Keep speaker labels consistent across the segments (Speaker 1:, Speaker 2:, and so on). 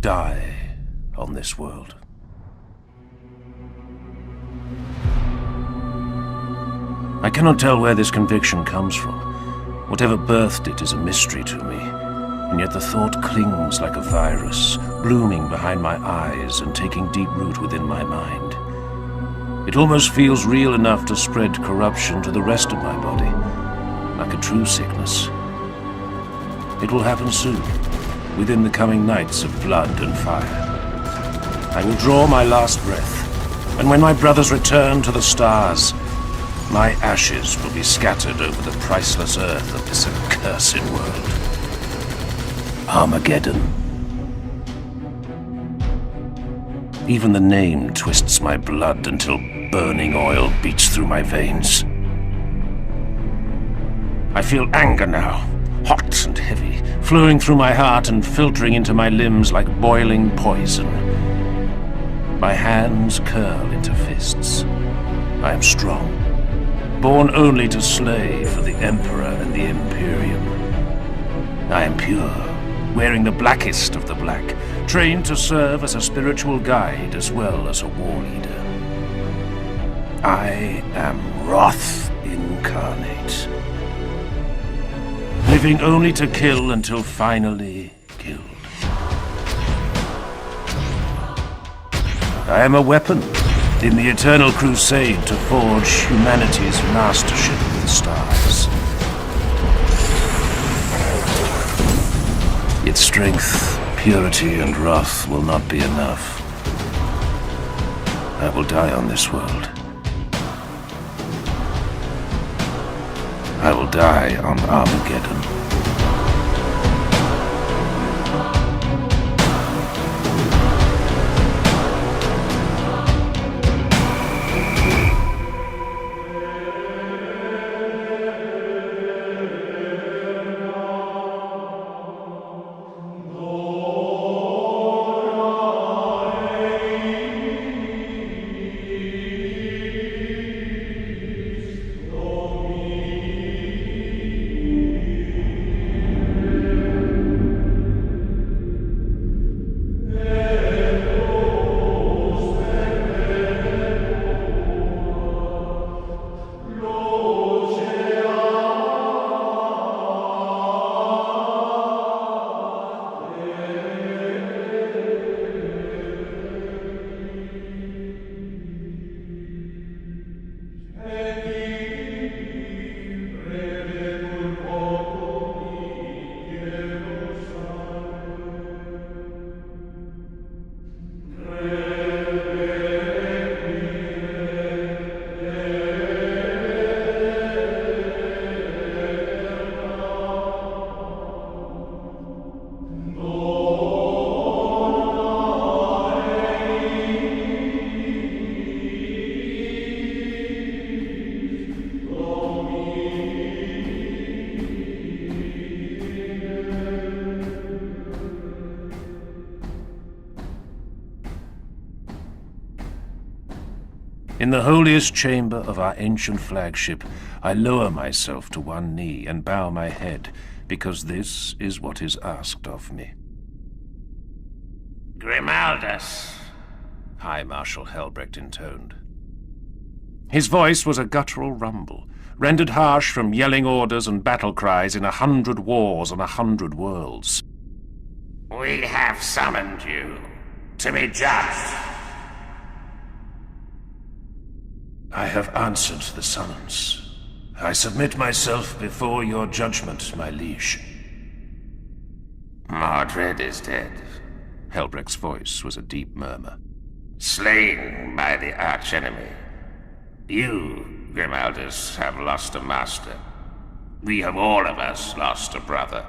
Speaker 1: die on this world. I cannot tell where this conviction comes from. Whatever birthed it is a mystery to me, and yet the thought clings like a virus, blooming behind my eyes and taking deep root within my mind. It almost feels real enough to spread corruption to the rest of my body, like a true sickness. It will happen soon, within the coming nights of blood and fire. I will draw my last breath, and when my brothers return to the stars, my ashes will be scattered over the priceless earth of this accursed world. Armageddon. Even the name twists my blood until burning oil beats through my veins. I feel anger now, hot and heavy, flowing through my heart and filtering into my limbs like boiling poison. My hands curl into fists. I am strong, born only to slay for the Emperor and the Imperium. I am pure, wearing the blackest of the black, trained to serve as a spiritual guide as well as a war leader. I am wrath incarnate, living only to kill until finally killed. I am a weapon in the eternal crusade to forge humanity's mastership of the stars. Yet strength, purity, and wrath will not be enough. I will die on this world. I will die on Armageddon. In the holiest chamber of our ancient flagship, I lower myself to one knee and bow my head, because this is what is asked of me.
Speaker 2: Grimaldus,
Speaker 1: High Marshal Helbrecht intoned. His voice was a guttural rumble, rendered harsh from yelling orders and battle cries in 100 wars on 100 worlds.
Speaker 2: we have summoned you to be judged.
Speaker 1: I have answered the summons. I submit myself before your judgment, my liege.
Speaker 2: Mordred is dead.
Speaker 1: Helbrecht's voice was a deep murmur.
Speaker 2: Slain by the archenemy. You, Grimaldus, have lost a master. We have all of us lost a brother.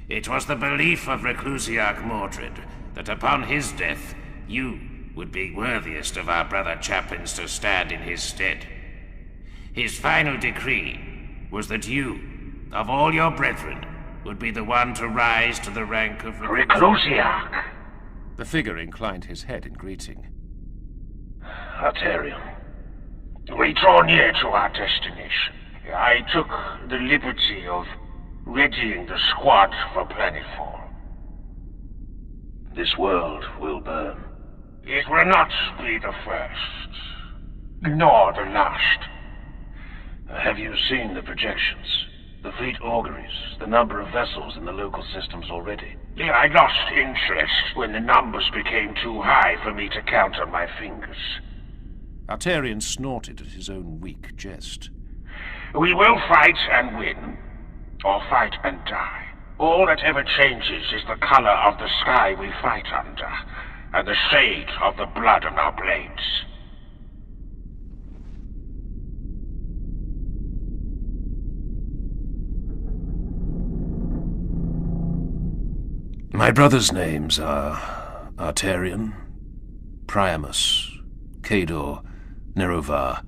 Speaker 2: It was the belief of Reclusiarch Mordred that upon his death, you would be worthiest of our brother chaplains to stand in his stead. His final decree was that you, of all your brethren, would be the one to rise to the rank of
Speaker 3: Reclusiarch.
Speaker 1: The figure inclined his head in greeting.
Speaker 3: Arterium, we draw near to our destination. I took the liberty of readying the squad for planetfall. This world will burn. It will not be the first, nor the last. Have you seen the projections? The fleet auguries, the number of vessels in the local systems already? I lost interest when the numbers became too high for me to count on my fingers.
Speaker 1: Arterian snorted at his own weak jest.
Speaker 3: We will fight and win, or fight and die. All that ever changes is the color of the sky we fight under, and the shade of the blood on our blades.
Speaker 1: My brothers' names are Arterian, Priamus, Cador, Nerovar,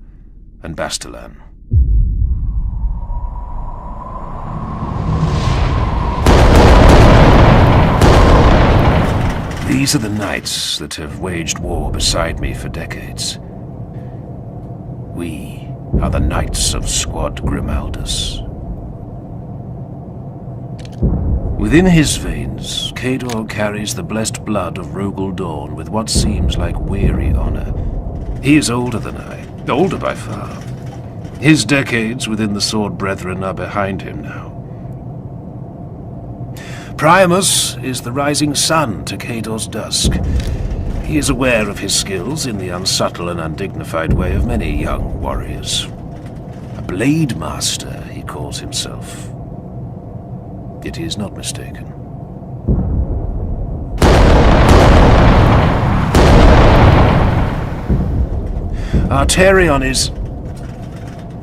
Speaker 1: and Bastilan. These are the knights that have waged war beside me for decades. We are the Knights of Squad Grimaldus. Within his veins, Cador carries the blessed blood of Rogel Dawn with what seems like weary honor. He is older than I, older by far. His decades within the Sword Brethren are behind him now. Priamus is the rising sun to Cador's dusk. He is aware of his skills in the unsubtle and undignified way of many young warriors. A blade master, he calls himself. Yet he is not mistaken. Arterion is...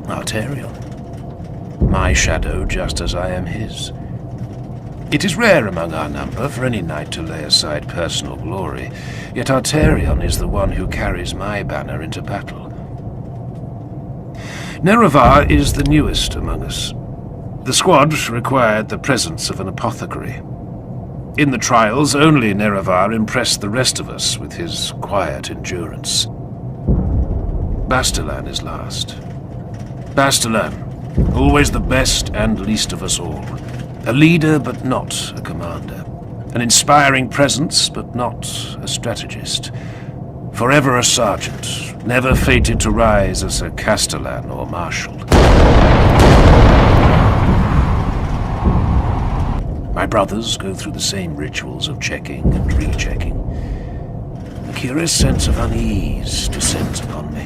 Speaker 1: Arterion. My shadow, just as I am his. It is rare among our number for any knight to lay aside personal glory, yet Arterion is the one who carries my banner into battle. Nerovar is the newest among us. The squad required the presence of an apothecary. In the trials, only Nerovar impressed the rest of us with his quiet endurance. Bastilan is last. Bastilan, always the best and least of us all. A leader, but not a commander. An inspiring presence, but not a strategist. Forever a sergeant, never fated to rise as a castellan or marshal. My brothers go through the same rituals of checking and rechecking. A curious sense of unease descends upon me.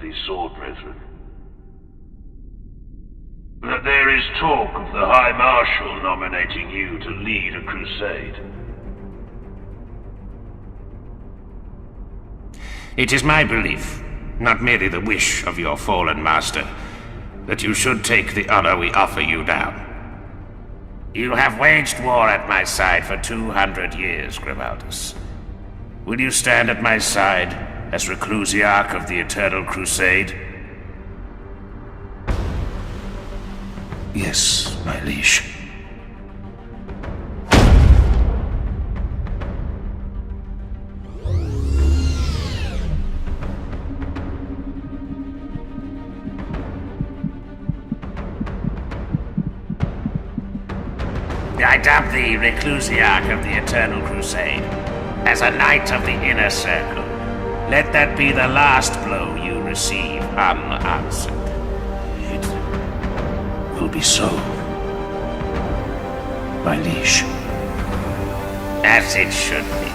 Speaker 3: The Sword Brethren. That there is talk of the High Marshal nominating you to lead a crusade.
Speaker 2: It is my belief, not merely the wish of your fallen master, that you should take the honor we offer you now. You have waged war at my side for 200 years, Grimaldus. Will you stand at my side as Reclusiarch of the Eternal Crusade?
Speaker 1: Yes, my liege.
Speaker 2: I dub thee Reclusiarch of the Eternal Crusade, as a knight of the Inner Circle. Let that be the last blow you receive unanswered.
Speaker 1: It will be so, my liege.
Speaker 2: As it should be.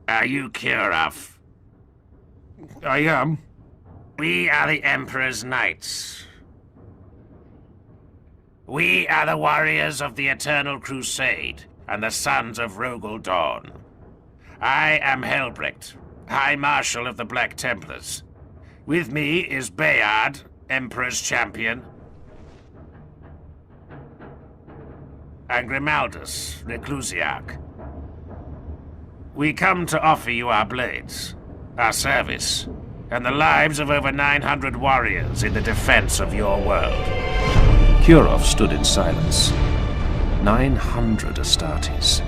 Speaker 2: Are you Kurov?
Speaker 1: I am.
Speaker 2: We are the Emperor's Knights. We are the warriors of the Eternal Crusade and the Sons of Rogel Dawn. I am Helsreach, High Marshal of the Black Templars. With me is Bayard, Emperor's Champion, and Grimaldus, Reclusiarch. We come to offer you our blades, our service, and the lives of over 900 warriors in the defense of your world.
Speaker 1: Kurov stood in silence. 900 Astartes.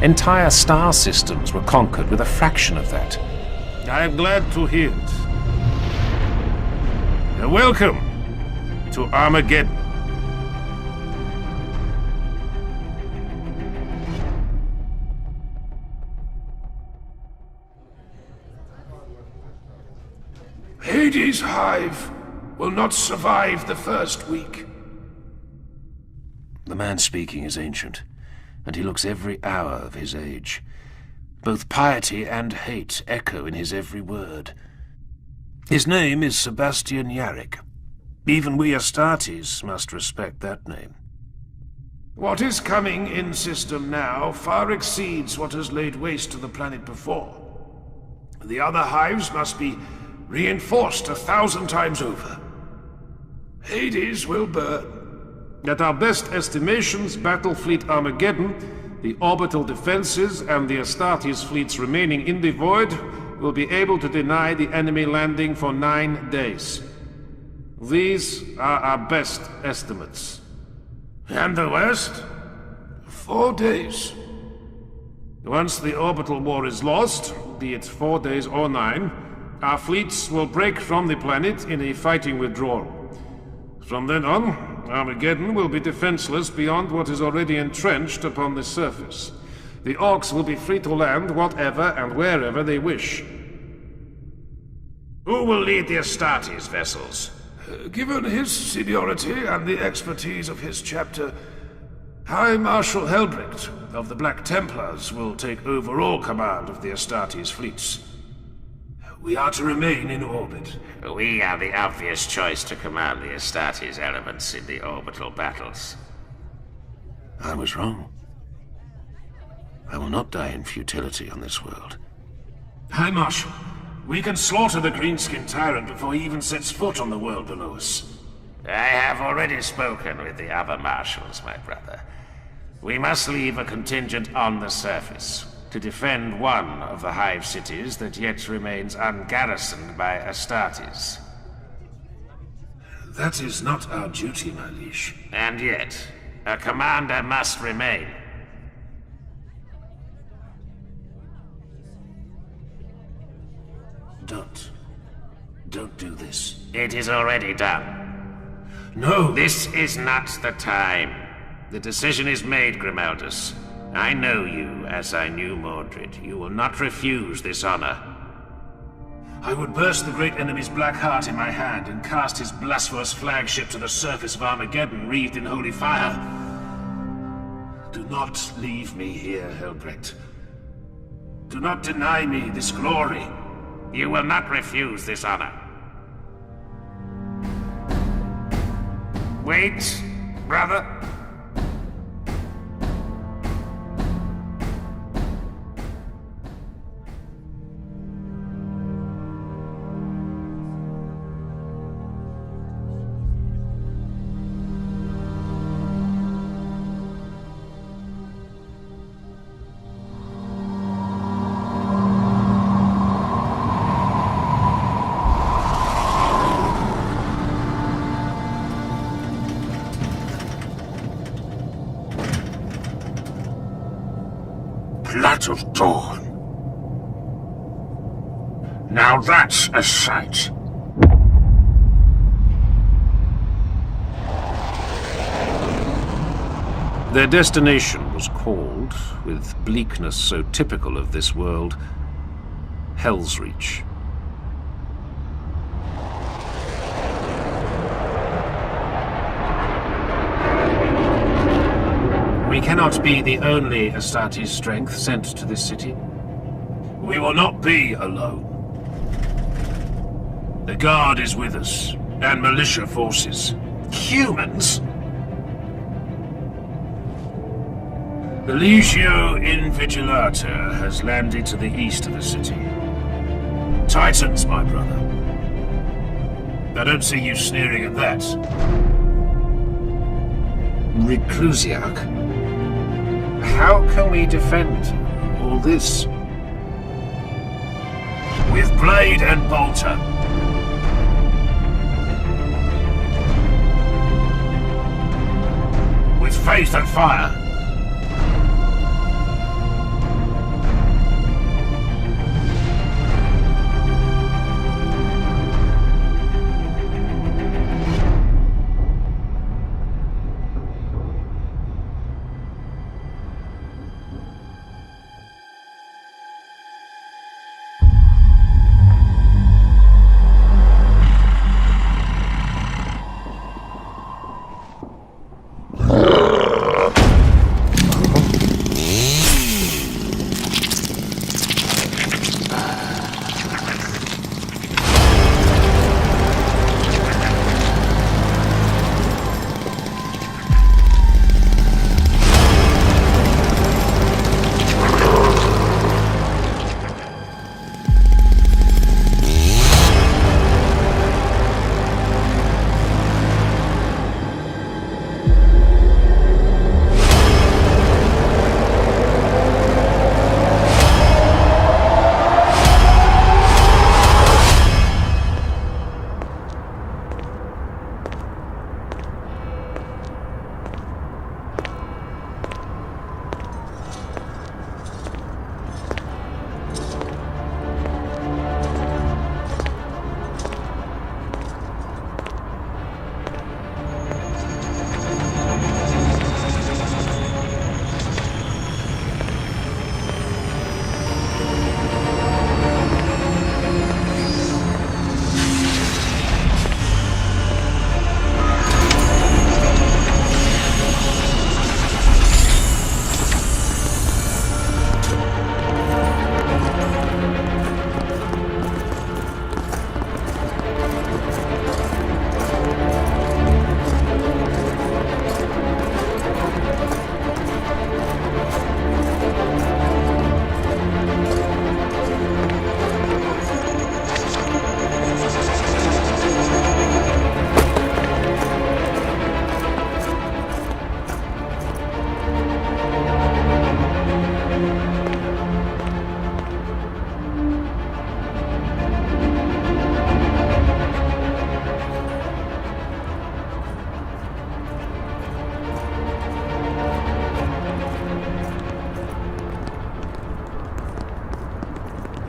Speaker 1: Entire star systems were conquered with a fraction of that. I am glad to hear it. Welcome to Armageddon.
Speaker 4: Hades' hive will not survive the first week.
Speaker 1: The man speaking is ancient, and he looks every hour of his age. Both piety and hate echo in his every word. His name is Sebastian Yarrick. Even we Astartes must respect that name.
Speaker 4: What is coming in system now far exceeds what has laid waste to the planet before. The other hives must be reinforced 1,000 times over. Hades will burn.
Speaker 1: At our best estimations, Battle Fleet Armageddon, the orbital defenses, and the Astartes fleets remaining in the void will be able to deny the enemy landing for 9 days. These are our best estimates.
Speaker 4: And the worst? 4 days.
Speaker 1: Once the orbital war is lost, be it 4 days or 9, our fleets will break from the planet in a fighting withdrawal. From then on, Armageddon will be defenseless beyond what is already entrenched upon the surface. The Orcs will be free to land whatever and wherever they wish.
Speaker 2: Who will lead the Astartes vessels?
Speaker 4: Given his seniority and the expertise of his chapter, High Marshal Helsreach of the Black Templars will take overall command of the Astartes fleets. We are to remain in orbit.
Speaker 2: We are the obvious choice to command the Astartes elements in the orbital battles.
Speaker 1: I was wrong. I will not die in futility on this world.
Speaker 4: High Marshal, we can slaughter the Greenskin Tyrant before he even sets foot on the world below us.
Speaker 2: I have already spoken with the other marshals, my brother. We must leave a contingent on the surface to defend one of the hive cities that yet remains ungarrisoned by Astartes.
Speaker 4: That is not our duty, my liege.
Speaker 2: And yet, a commander must remain.
Speaker 4: Don't do this.
Speaker 2: It is already done.
Speaker 4: No!
Speaker 2: This is not the time. The decision is made, Grimaldus. I know you as I knew Mordred. You will not refuse this honor.
Speaker 4: I would burst the great enemy's black heart in my hand and cast his blasphemous flagship to the surface of Armageddon, wreathed in holy fire. Do not leave me here, Helsreach. Do not deny me this glory.
Speaker 2: You will not refuse this honor. Wait, brother.
Speaker 3: Blood of Dawn. Now that's a sight.
Speaker 1: Their destination was called, with bleakness so typical of this world, Helsreach. We cannot be the only Astartes strength sent to this city.
Speaker 4: We will not be alone. The Guard is with us, and militia forces. Humans? The Legio Invigilata has landed to the east of the city. Titans, my brother. I don't see you sneering at that. Reclusiac? How can we defend all this? With blade and bolter. With faith and fire.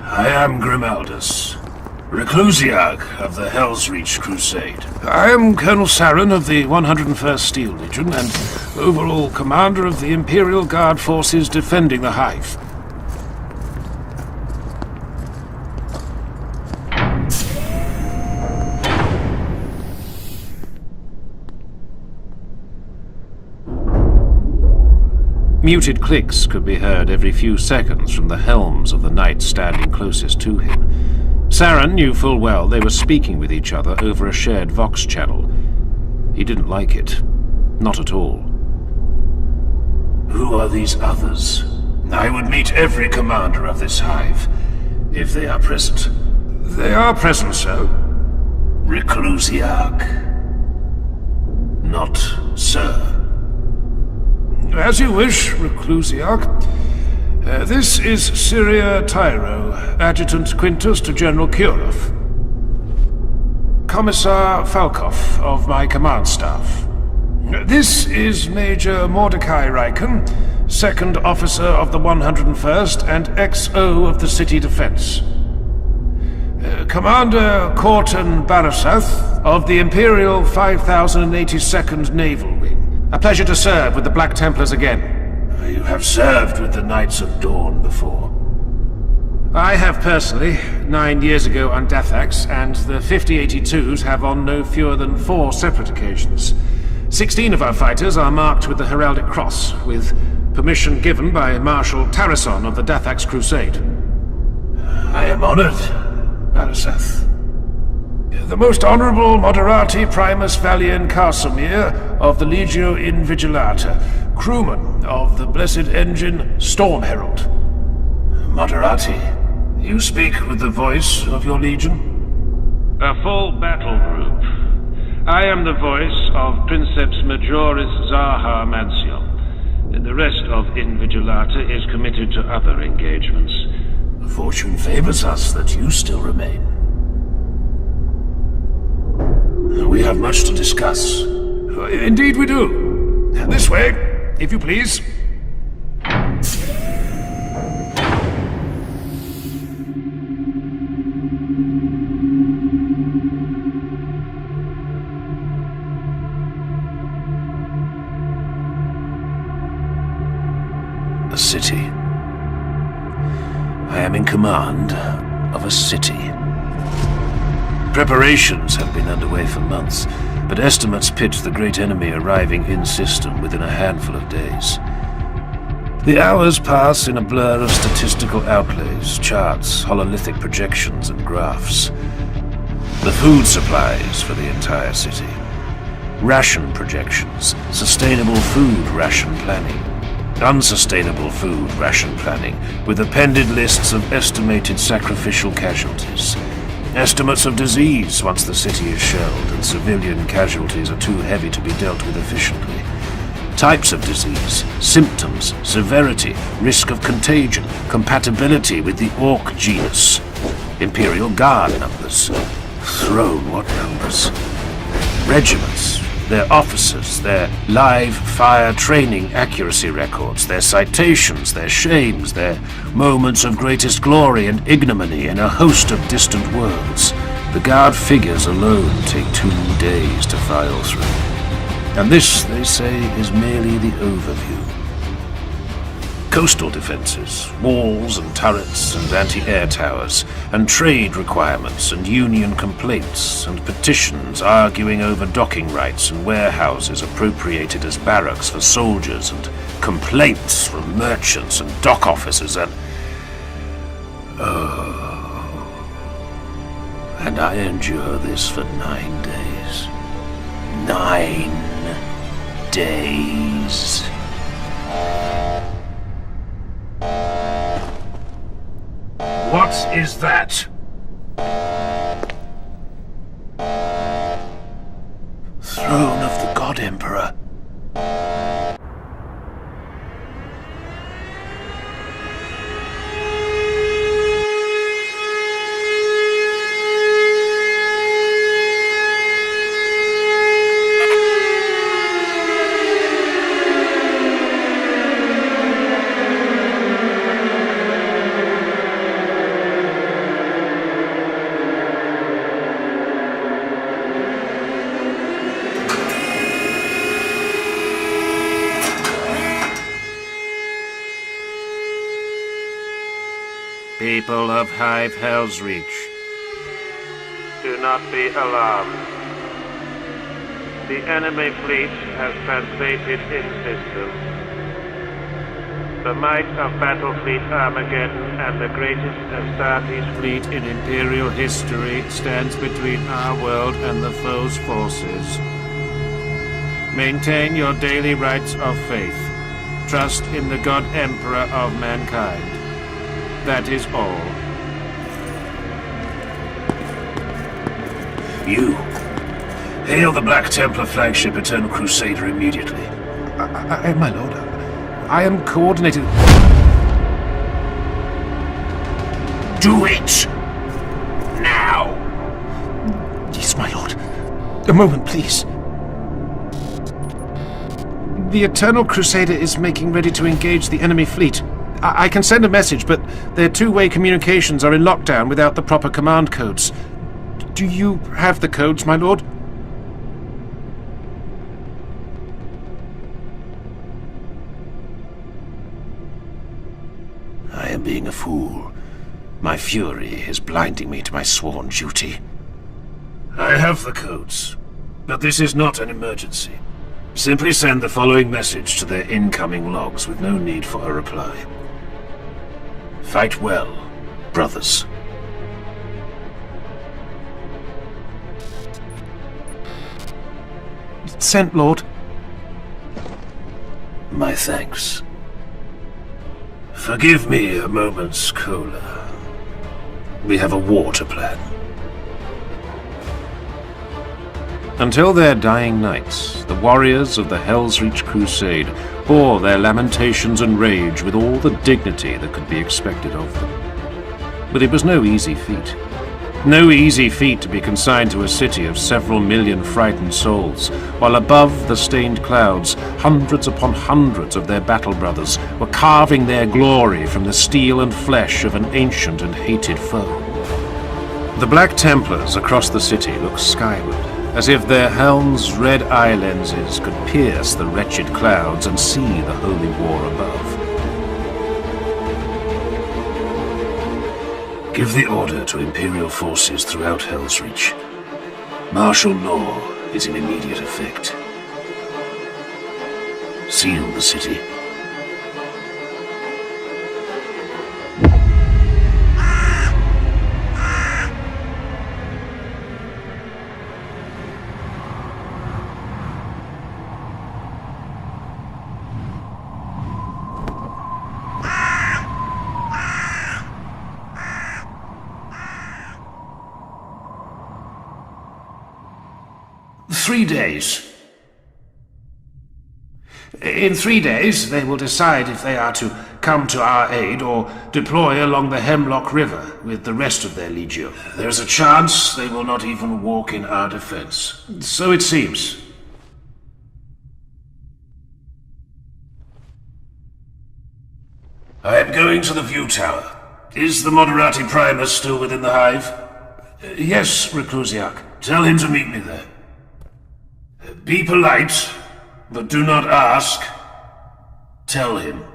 Speaker 4: I am Grimaldus, Reclusiarch of the Helsreach Crusade. I am Colonel Saren of the 101st Steel Legion and overall commander of the Imperial Guard forces defending the Hive. Muted clicks could be heard every few seconds from the helms of the knights standing closest to him. Saren knew full well they were speaking with each other over a shared Vox channel. He didn't like it. Not at all. Who are these others? I would meet every commander of this hive, if they are present. They are present, sir. Reclusiarch. Not sir. As you wish, Reclusiarch. This is Syria Tyro, Adjutant Quintus to General Kurov. Commissar Falkov of my command staff. This is Major Mordecai Ryken, Second Officer of the 101st and XO of the City Defense. Commander Corton Barasath of the Imperial 5082nd Naval Wing. A pleasure to serve with the Black Templars again. You have served with the Knights of Dawn before. I have personally, 9 years ago on Dathax, and the 5082s have on no fewer than 4 separate occasions. 16 of our fighters are marked with the Heraldic Cross, with permission given by Marshal Tarrison of the Dathax Crusade. I am honored, Parasath. The most honorable Moderati Primus Valian Casimir of the Legio Invigilata, crewman of the blessed engine Storm Herald. Moderati, you speak with the voice of your legion?
Speaker 3: A full battle group. I am the voice of Princeps Majoris Zaha Manciel. The rest of Invigilata is committed to other engagements.
Speaker 4: Fortune favors us that you still remain. We have much to discuss. Indeed we do. This way, if you please.
Speaker 1: A city. I am in command of a city. Preparations have been underway for months, but estimates pitch the great enemy arriving in system within a handful of days. The hours pass in a blur of statistical outlays, charts, hololithic projections, and graphs. The food supplies for the entire city. Ration projections, sustainable food ration planning. Unsustainable food ration planning, with appended lists of estimated sacrificial casualties. Estimates of disease once the city is shelled and civilian casualties are too heavy to be dealt with efficiently. Types of disease, symptoms, severity, risk of contagion, compatibility with the Orc genus. Imperial Guard numbers. Throne, what numbers? Regiments, their officers, their live fire training accuracy records, their citations, their shames, their moments of greatest glory and ignominy in a host of distant worlds. The Guard figures alone take 2 days to file through. And this, they say, is merely the overview. Coastal defenses, walls and turrets and anti-air towers, and trade requirements and union complaints, and petitions arguing over docking rights and warehouses appropriated as barracks for soldiers, and complaints from merchants and dock officers, and... And I endure this for 9 days. 9 days.
Speaker 4: What is that?
Speaker 1: Throne of the God Emperor.
Speaker 2: People of Hive Helsreach, do not be alarmed. The enemy fleet has translated in system. The might of Battlefleet Armageddon and the greatest Astartes fleet in Imperial history stands between our world and the foe's forces. Maintain your daily rites of faith. Trust in the God Emperor of mankind. That is all.
Speaker 4: You. Hail the Black Templar flagship Eternal Crusader immediately.
Speaker 5: My lord, I am coordinated...
Speaker 4: Do it! Now!
Speaker 5: Yes, my lord. A moment, please. The Eternal Crusader is making ready to engage the enemy fleet. I can send a message, but their two-way communications are in lockdown without the proper command codes. Do you have the codes, my lord?
Speaker 1: I am being a fool. My fury is blinding me to my sworn duty.
Speaker 4: I have the codes, but this is not an emergency. Simply send the following message to their incoming logs with no need for a reply. Fight well, brothers.
Speaker 5: Sent, Lord.
Speaker 1: My thanks. Forgive me a moment's cola. We have a war to plan.
Speaker 5: Until their dying nights, the warriors of the Helsreach crusade bore their lamentations and rage with all the dignity that could be expected of them. But it was no easy feat. No easy feat to be consigned to a city of several million frightened souls, while above the stained clouds, hundreds upon hundreds of their battle brothers were carving their glory from the steel and flesh of an ancient and hated foe. The Black Templars across the city looked skyward, as if their helms' red eye lenses could pierce the wretched clouds and see the holy war above.
Speaker 1: Give the order to Imperial forces throughout Helsreach. Martial law is in immediate effect. Seal the city.
Speaker 4: In 3 days, they will decide if they are to come to our aid or deploy along the Hemlock River with the rest of their legion. There's a chance they will not even walk in our defense. So it seems.
Speaker 1: I am going to the view tower. Is the Moderati Primus still within the hive?
Speaker 4: Yes, Reclusiac.
Speaker 1: Tell him to meet me there. Be polite, but do not ask. Tell him.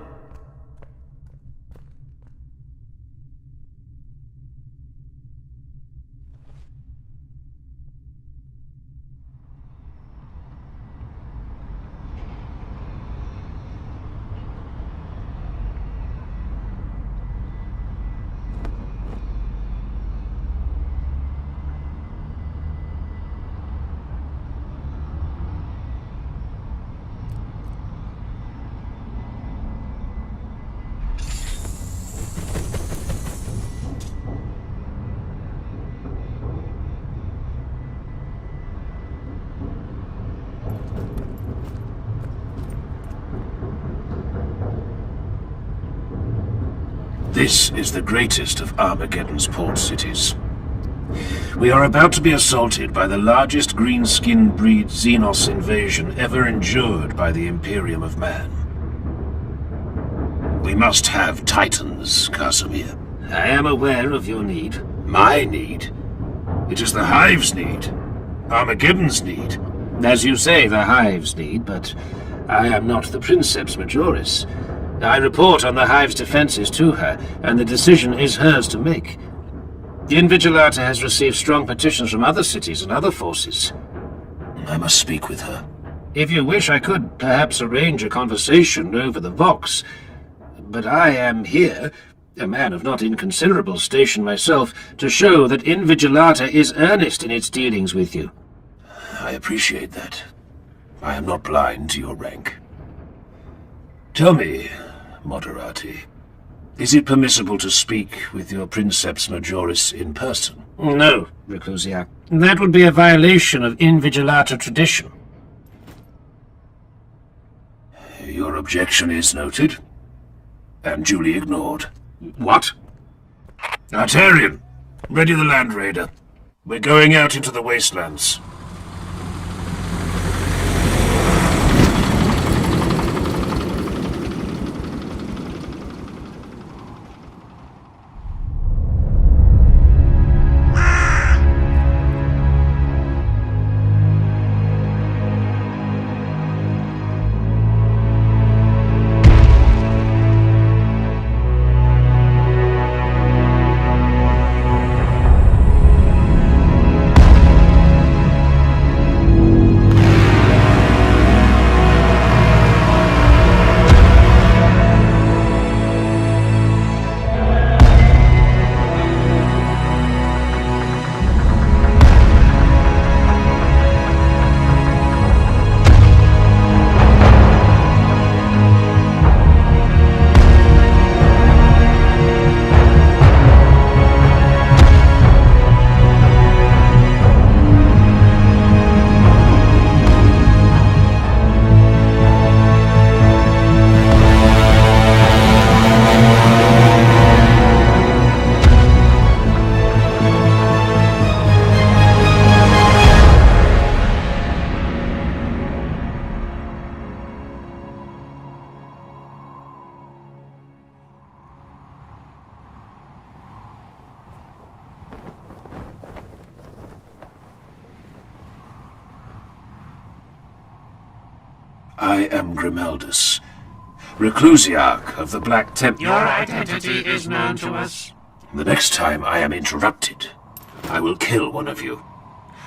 Speaker 1: This is the greatest of Armageddon's port cities. We are about to be assaulted by the largest green-skinned breed Xenos invasion ever endured by the Imperium of Man. We must have Titans, Casimir.
Speaker 2: I am aware of your need.
Speaker 1: My need? It is the Hive's need. Armageddon's need.
Speaker 2: As you say, the Hive's need, but I am not the Princeps Majoris. I report on the Hive's defenses to her, and the decision is hers to make. Invigilata has received strong petitions from other cities and other forces.
Speaker 1: I must speak with her.
Speaker 2: If you wish, I could perhaps arrange a conversation over the Vox. But I am here, a man of not inconsiderable station myself, to show that Invigilata is earnest in its dealings with you.
Speaker 1: I appreciate that. I am not blind to your rank. Tell me, Moderati, is it permissible to speak with your Princeps Majoris in person?
Speaker 2: No, Reclusiac. That would be a violation of Invigilata tradition.
Speaker 1: Your objection is noted, and duly ignored.
Speaker 2: What?
Speaker 1: Artarian, ready the Land Raider. We're going out into the wastelands. I am Grimeldus, Reclusiarch of the Black Temple.
Speaker 2: Your identity is known to us.
Speaker 1: The next time I am interrupted, I will kill one of you.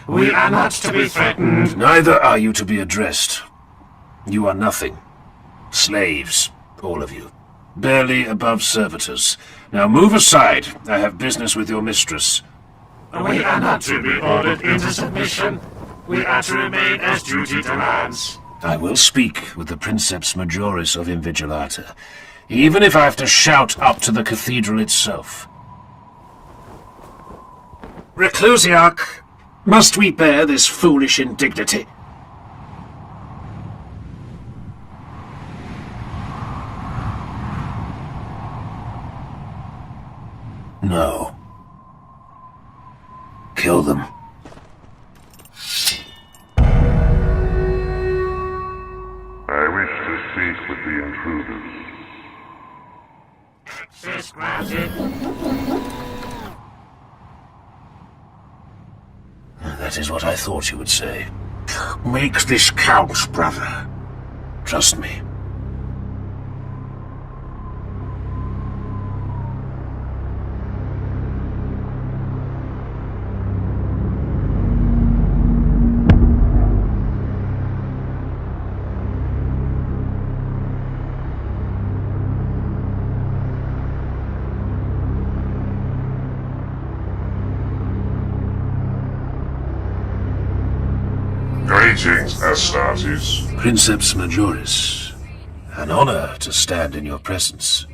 Speaker 2: We are not to be threatened.
Speaker 1: Neither are you to be addressed. You are nothing. Slaves, all of you. Barely above servitors. Now move aside. I have business with your mistress.
Speaker 2: We are not to be ordered into submission. We are to remain as duty demands.
Speaker 1: I will speak with the Princeps Majoris of Invigilata, even if I have to shout up to the cathedral itself. Reclusiarch, must we bear this foolish indignity? No. Kill them.
Speaker 3: I wish to speak with the intruders.
Speaker 2: Access granted.
Speaker 1: That is what I thought you would say. Make this count, brother. Trust me.
Speaker 3: Greetings, Astartes.
Speaker 1: Princeps Majoris, an honor to stand in your presence.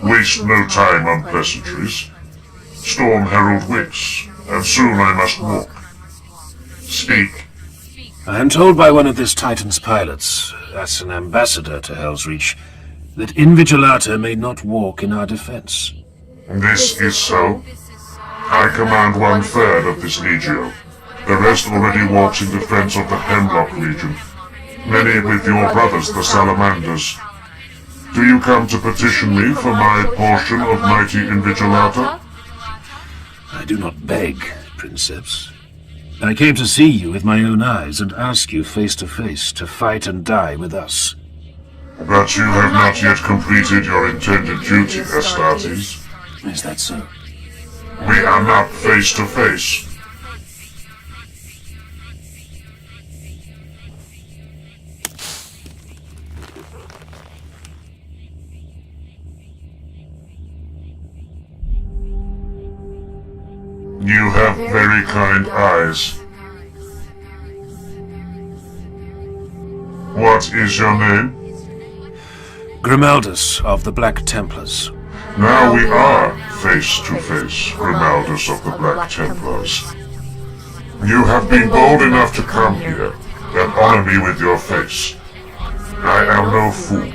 Speaker 3: Waste no time on pleasantries. Storm Herald waits, and soon I must walk. Speak.
Speaker 1: I am told by one of this Titan's pilots, as an ambassador to Helsreach, that Invigilata may not walk in our defense.
Speaker 3: This is so. I command 1/3 of this legio. The rest already walks in defense of the Hemlock region. Many with your brothers, the Salamanders. Do you come to petition me for my portion of mighty Invigilata?
Speaker 1: I do not beg, Princeps. I came to see you with my own eyes and ask you face to face to fight and die with us.
Speaker 3: But you have not yet completed your intended duty, Astartes.
Speaker 1: Is that so?
Speaker 3: We are not face to face. You have very kind eyes. What is your name?
Speaker 1: Grimeldus of the Black Templars.
Speaker 3: Now we are face to face, Grimeldus of the Black Templars. You have been bold enough to come here and honor me with your face. I am no fool.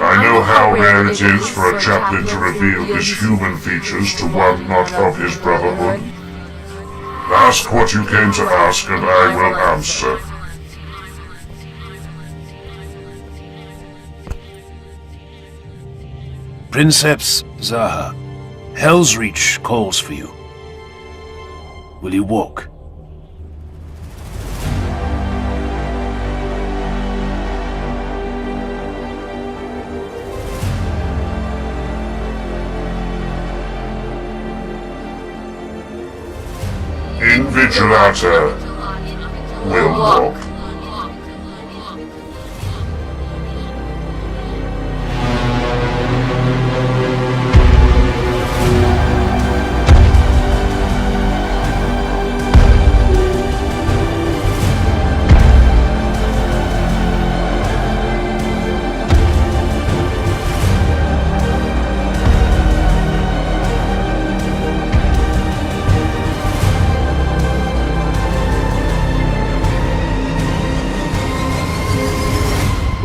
Speaker 3: I know how rare it is for a chaplain to reveal his human features to one not of his brotherhood. Ask what you came to ask, and I will answer.
Speaker 1: Princeps Zaha, Helsreach calls for you. Will you walk?
Speaker 3: Invigilata will walk.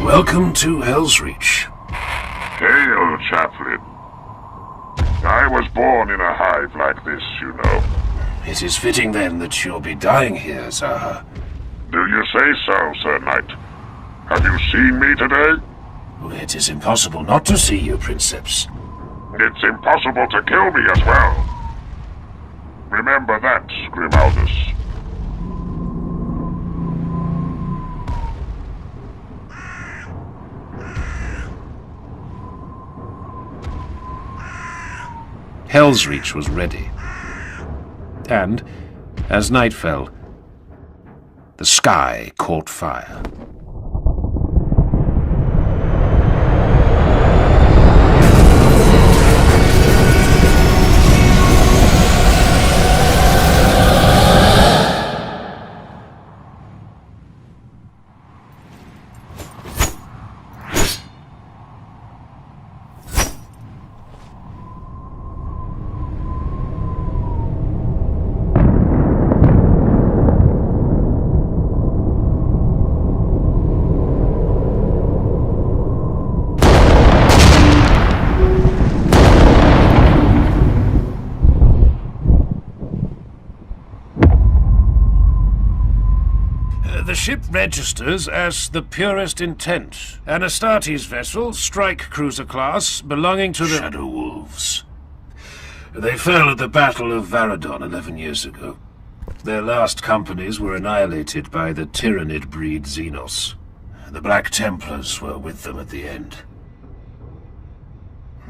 Speaker 1: Welcome to Helsreach.
Speaker 3: Hail, chaplain. I was born in a hive like this, you know.
Speaker 1: It is fitting then that you'll be dying here, Zaha.
Speaker 3: Do you say so, Sir Knight? Have you seen me today?
Speaker 1: It is impossible not to see you, Princeps.
Speaker 3: It's impossible to kill me as well. Remember that, Grimaldus.
Speaker 5: Helsreach was ready. And, as night fell, the sky caught fire.
Speaker 4: The ship registers as the Purest Intent, an Astartes vessel, strike cruiser class, belonging to the
Speaker 1: Shadow Wolves. They fell at the Battle of Varadon 11 years ago. Their last companies were annihilated by the Tyrannid breed Xenos. The Black Templars were with them at the end.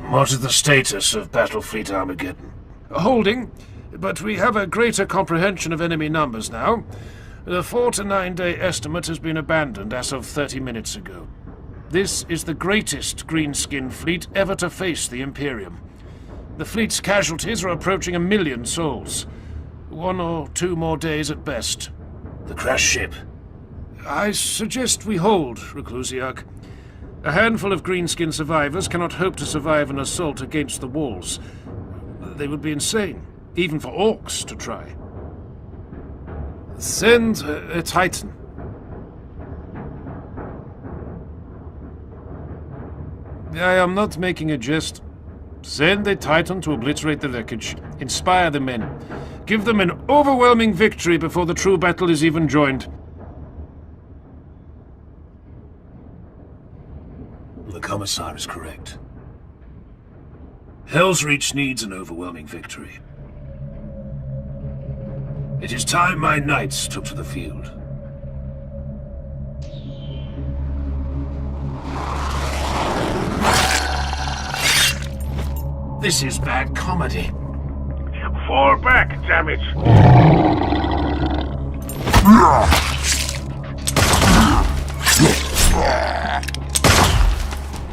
Speaker 1: What is the status of Battlefleet Armageddon?
Speaker 4: holding, but we have a greater comprehension of enemy numbers now. The 4 to 9 day estimate has been abandoned as of 30 minutes ago. This is the greatest greenskin fleet ever to face the Imperium. The fleet's casualties are approaching 1 million souls. 1 or 2 more days at best.
Speaker 1: The crashed ship?
Speaker 4: I suggest we hold, Reclusiarch. A handful of greenskin survivors cannot hope to survive an assault against the walls. They would be insane, even for orcs to try. Send a Titan. I am not making a jest. Send a Titan to obliterate the wreckage. Inspire the men. Give them an overwhelming victory before the true battle is even joined.
Speaker 1: The Commissar is correct. Helsreach needs an overwhelming victory. It is time my knights took to the field.
Speaker 4: This is bad comedy.
Speaker 3: Fall back, damn it!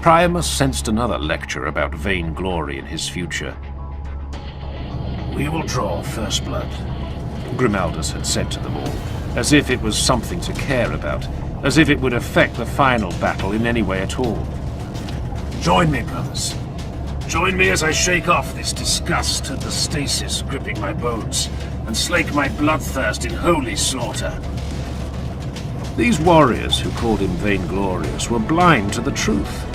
Speaker 5: Priamus sensed another lecture about vainglory in his future.
Speaker 1: We will draw first blood,
Speaker 5: Grimaldus had said to them all, as if it was something to care about, as if it would affect the final battle in any way at all.
Speaker 1: Join me, brothers. Join me as I shake off this disgust at the stasis gripping my bones and slake my bloodthirst in holy slaughter.
Speaker 5: These warriors who called him vainglorious were blind to the truth.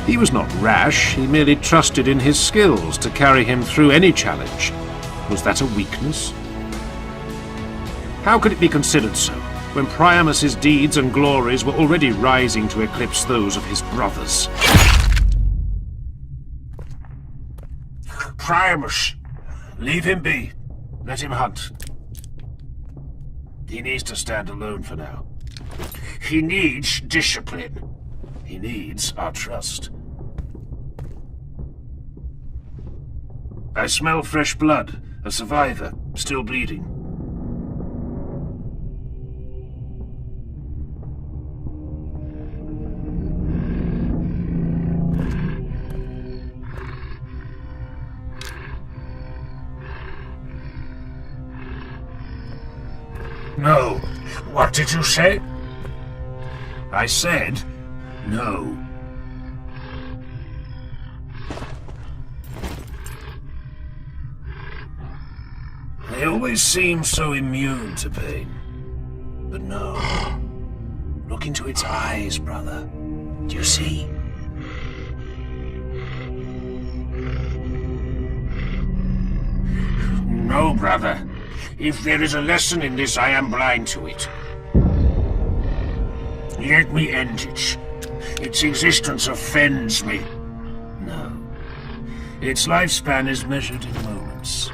Speaker 5: He was not rash, he merely trusted in his skills to carry him through any challenge. Was that a weakness? How could it be considered so, when Priamus's deeds and glories were already rising to eclipse those of his brothers?
Speaker 1: Priamus, leave him be. Let him hunt. He needs to stand alone for now. He needs discipline. He needs our trust. I smell fresh blood. A survivor, still bleeding. No. What did you say? I said no. They always seem so immune to pain. But no. Look into its eyes, brother. Do you see? No, brother. If there is a lesson in this, I am blind to it. Let me end it. Its existence offends me. No. Its lifespan is measured in moments.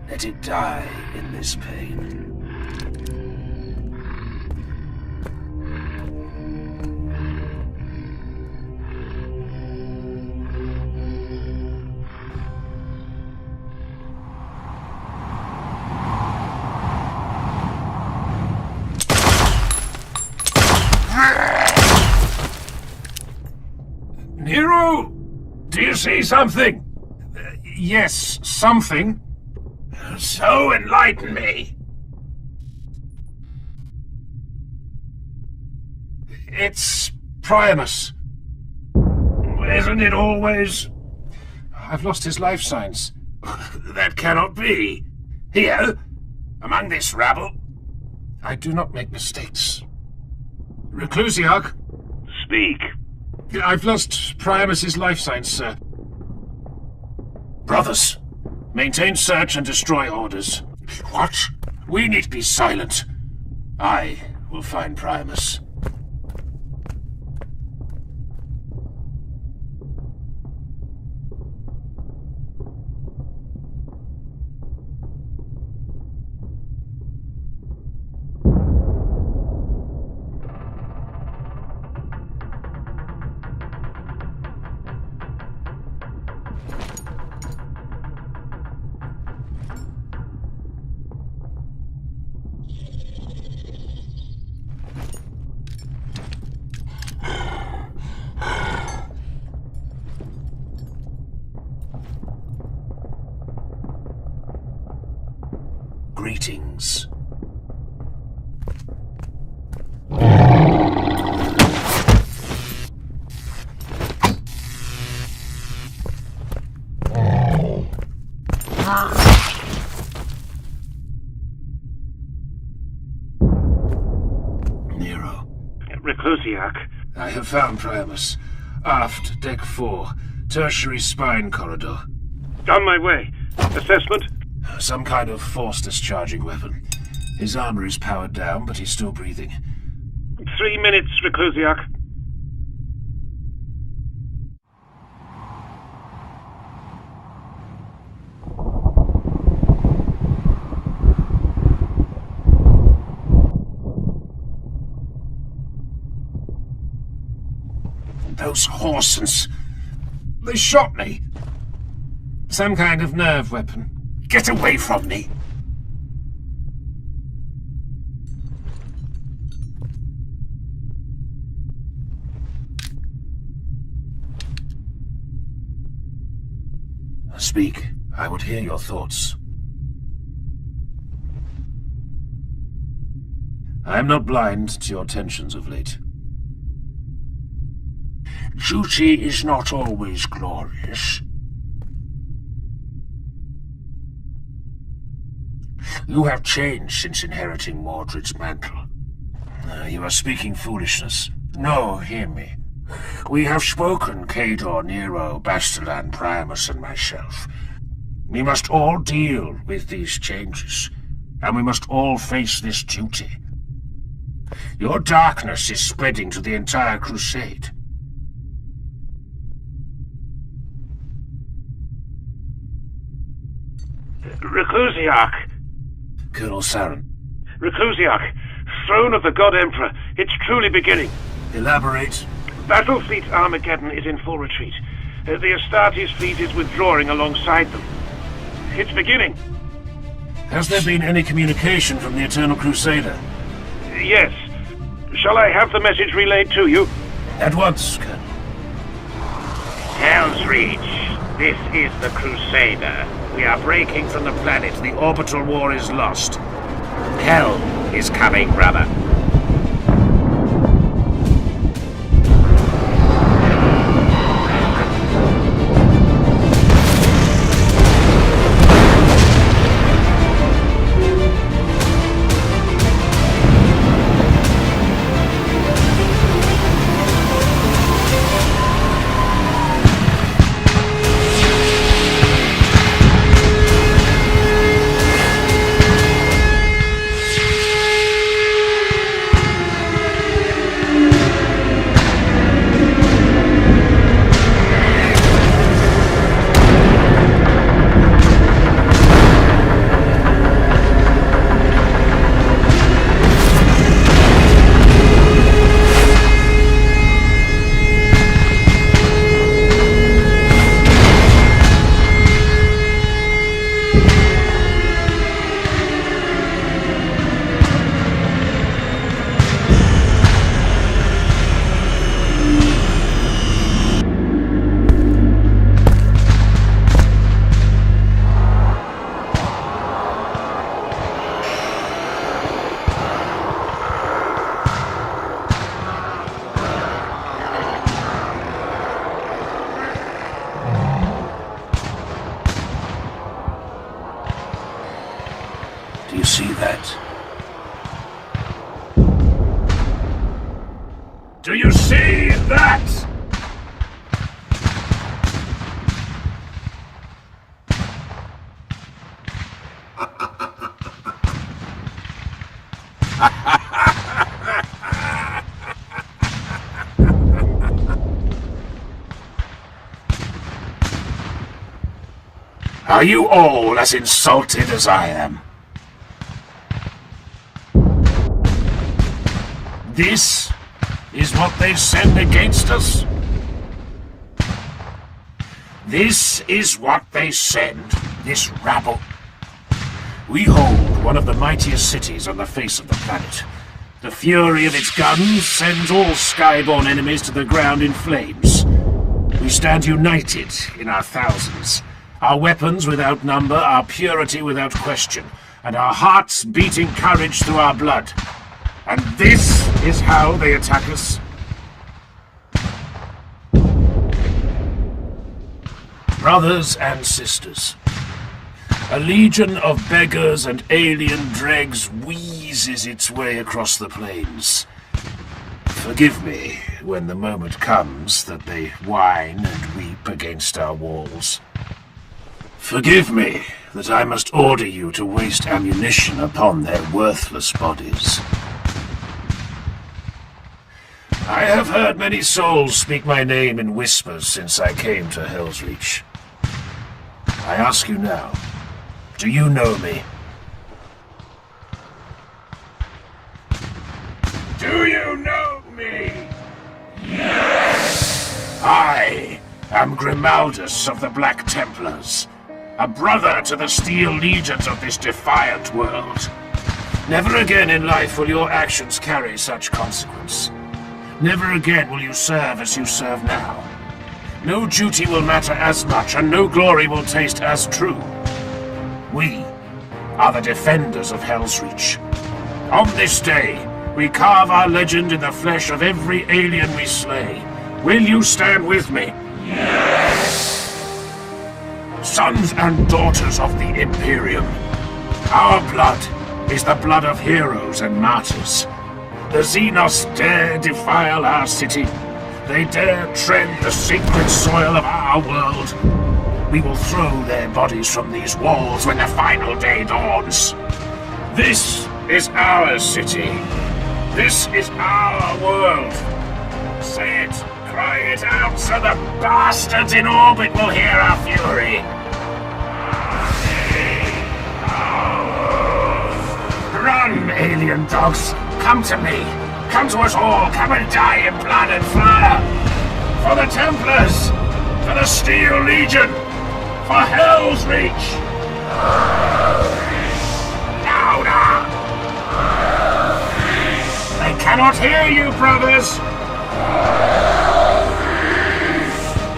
Speaker 1: Let it die in this pain.
Speaker 4: Nero! Do you see something?
Speaker 5: Yes, something.
Speaker 4: So enlighten me.
Speaker 5: It's Priamus.
Speaker 4: Isn't it always?
Speaker 5: I've lost his life signs.
Speaker 4: That cannot be. Here, among this rabble.
Speaker 5: I do not make mistakes. Reclusiarch,
Speaker 3: Speak.
Speaker 5: I've lost Priamus's life signs, sir.
Speaker 4: Brothers, maintain search and destroy orders.
Speaker 5: What?
Speaker 4: We need to be silent. I will find Priamus. Greetings. Nero.
Speaker 3: Reclusiarch.
Speaker 4: I have found Priamus. Aft, deck 4, tertiary spine corridor.
Speaker 3: On my way. Assessment?
Speaker 4: Some kind of force-discharging weapon. His armor is powered down, but he's still breathing.
Speaker 3: 3 minutes, Reclusiarch.
Speaker 4: Those Horsens. They shot me.
Speaker 5: Some kind of nerve weapon.
Speaker 4: Get away from me. Speak. I would hear your thoughts. I am not blind to your tensions of late. Duty is not always glorious. You have changed since inheriting Mordred's mantle. You are speaking foolishness. No, hear me. We have spoken, Cador, Nero, Bastilan, Priamus, and myself. We must all deal with these changes, and we must all face this duty. Your darkness is spreading to the entire crusade.
Speaker 3: Reclusiarch.
Speaker 4: Colonel Saren.
Speaker 3: Reclusiarch. Throne of the God Emperor. It's truly beginning.
Speaker 4: Elaborate.
Speaker 3: Battle Fleet Armageddon is in full retreat. The Astartes fleet is withdrawing alongside them. It's beginning.
Speaker 4: Has there been any communication from the Eternal Crusader?
Speaker 3: Yes. Shall I have the message relayed to you?
Speaker 4: At once, Colonel.
Speaker 2: Helsreach, this is the Crusader. We are breaking from the planet. The orbital war is lost. Hell is coming, brother.
Speaker 4: you see that? Are you all as insulted as I am? This is what they send against us? This is what they send, this rabble. We hold one of the mightiest cities on the face of the planet. The fury of its guns sends all skyborne enemies to the ground in flames. We stand united in our thousands. Our weapons without number, our purity without question, and our hearts beating courage through our blood. And this is how they attack us? Brothers and sisters, a legion of beggars and alien dregs wheezes its way across the plains. Forgive me when the moment comes that they whine and weep against our walls. Forgive me that I must order you to waste ammunition upon their worthless bodies. I have heard many souls speak my name in whispers since I came to Helsreach. I ask you now, do you know me? Do you know me? Yes! I am Grimaldus of the Black Templars, a brother to the Steel Legions of this defiant world. Never again in life will your actions carry such consequence. Never again will you serve as you serve now. No duty will matter as much, and no glory will taste as true. We are the defenders of Helsreach. On this day, we carve our legend in the flesh of every alien we slay. Will you stand with me? Yes! Sons and daughters of the Imperium, our blood is the blood of heroes and martyrs. The Xenos dare defile our city. They dare tread the sacred soil of our world. We will throw their bodies from these walls when the final day dawns. This is our city. This is our world. Say it, cry it out, so the bastards in orbit will hear our fury. Run, alien dogs! Come to me! Come to us all! Come and die in blood and fire! For the Templars! For the Steel Legion! For Helsreach! Louder! They cannot hear you, brothers!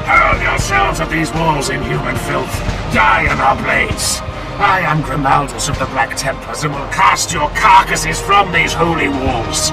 Speaker 4: Hurl yourselves at these walls, inhuman filth! Die on our blades! I am Grimaldus of the Black Templars and will cast your carcasses from these holy walls.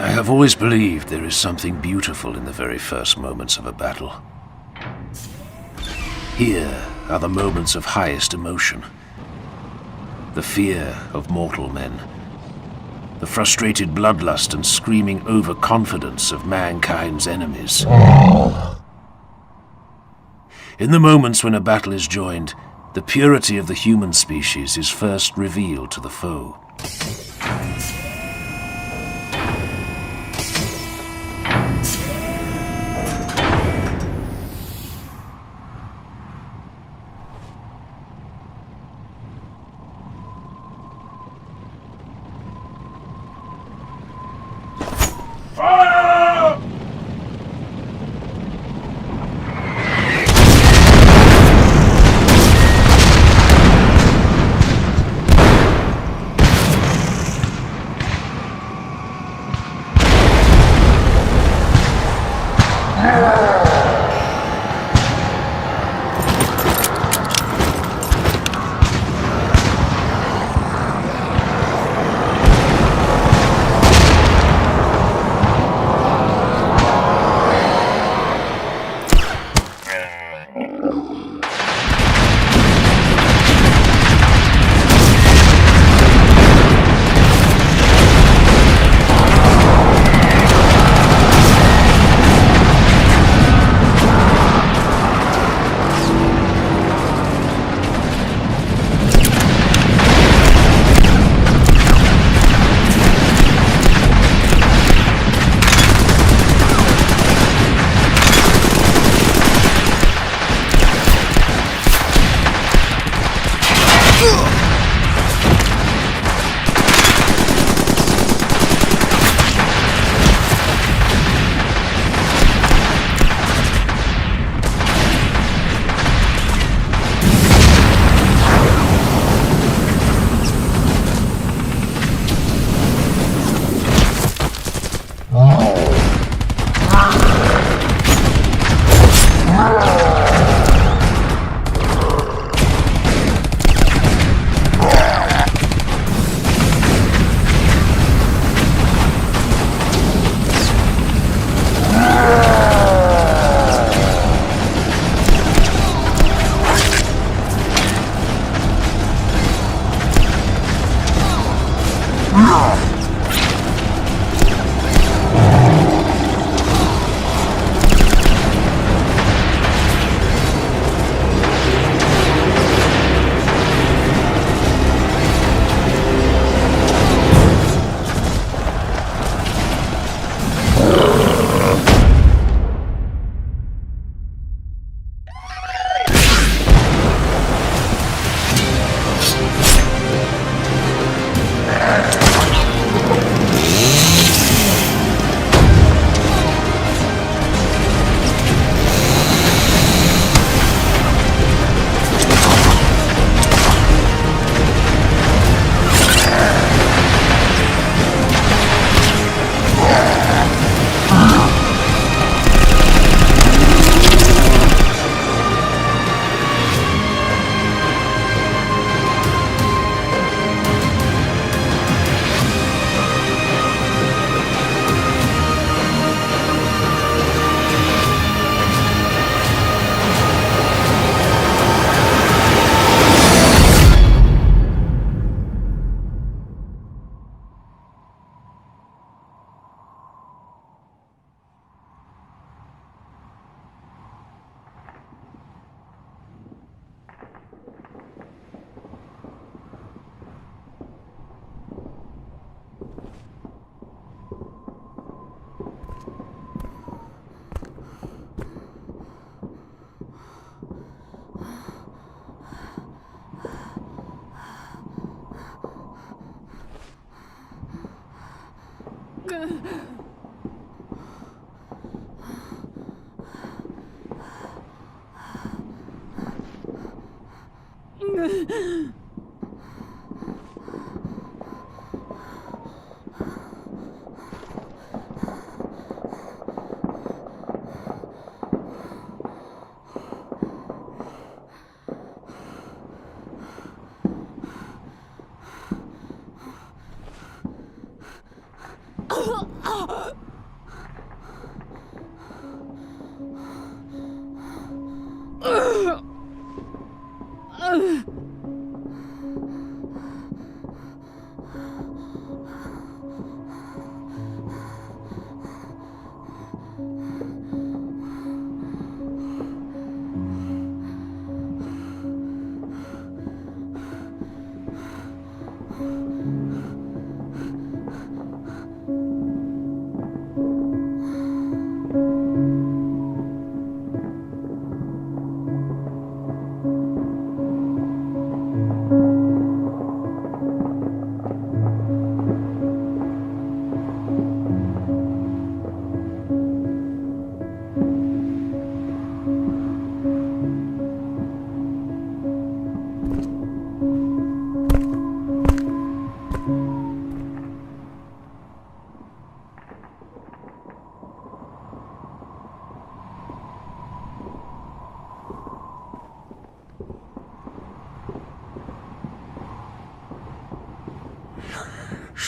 Speaker 4: I have always believed there is something beautiful in the very first moments of a battle. Here are the moments of highest emotion. The fear of mortal men. The frustrated bloodlust and screaming overconfidence of mankind's enemies. In the moments when a battle is joined, the purity of the human species is first revealed to the foe.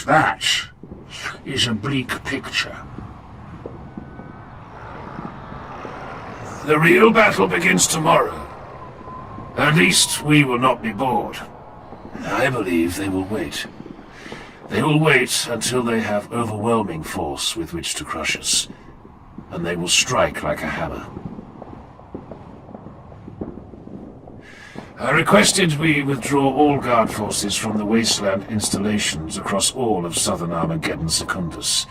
Speaker 4: That is a bleak picture. The real battle begins tomorrow. At least we will not be bored. I believe they will wait. They will wait until they have overwhelming force with which to crush us, and they will strike like a hammer. I requested we withdraw all guard forces from the wasteland installations across all of southern Armageddon Secundus.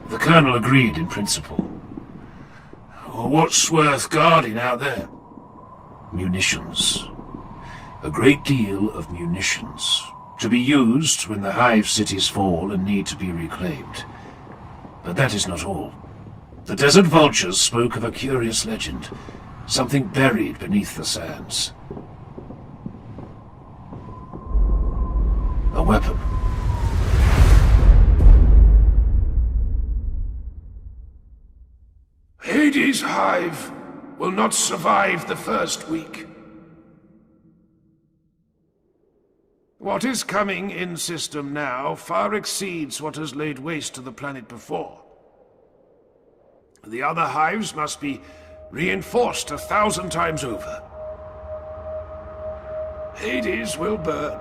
Speaker 4: The Colonel agreed in principle. What's worth guarding out there? Munitions. A great deal of munitions, to be used when the hive cities fall and need to be reclaimed. But that is not all. The desert vultures spoke of a curious legend, something buried beneath the sands. A weapon. Hades' hive will not survive the first week. What is coming in system now far exceeds what has laid waste to the planet before. The other hives must be reinforced 1,000 times over. Hades will burn.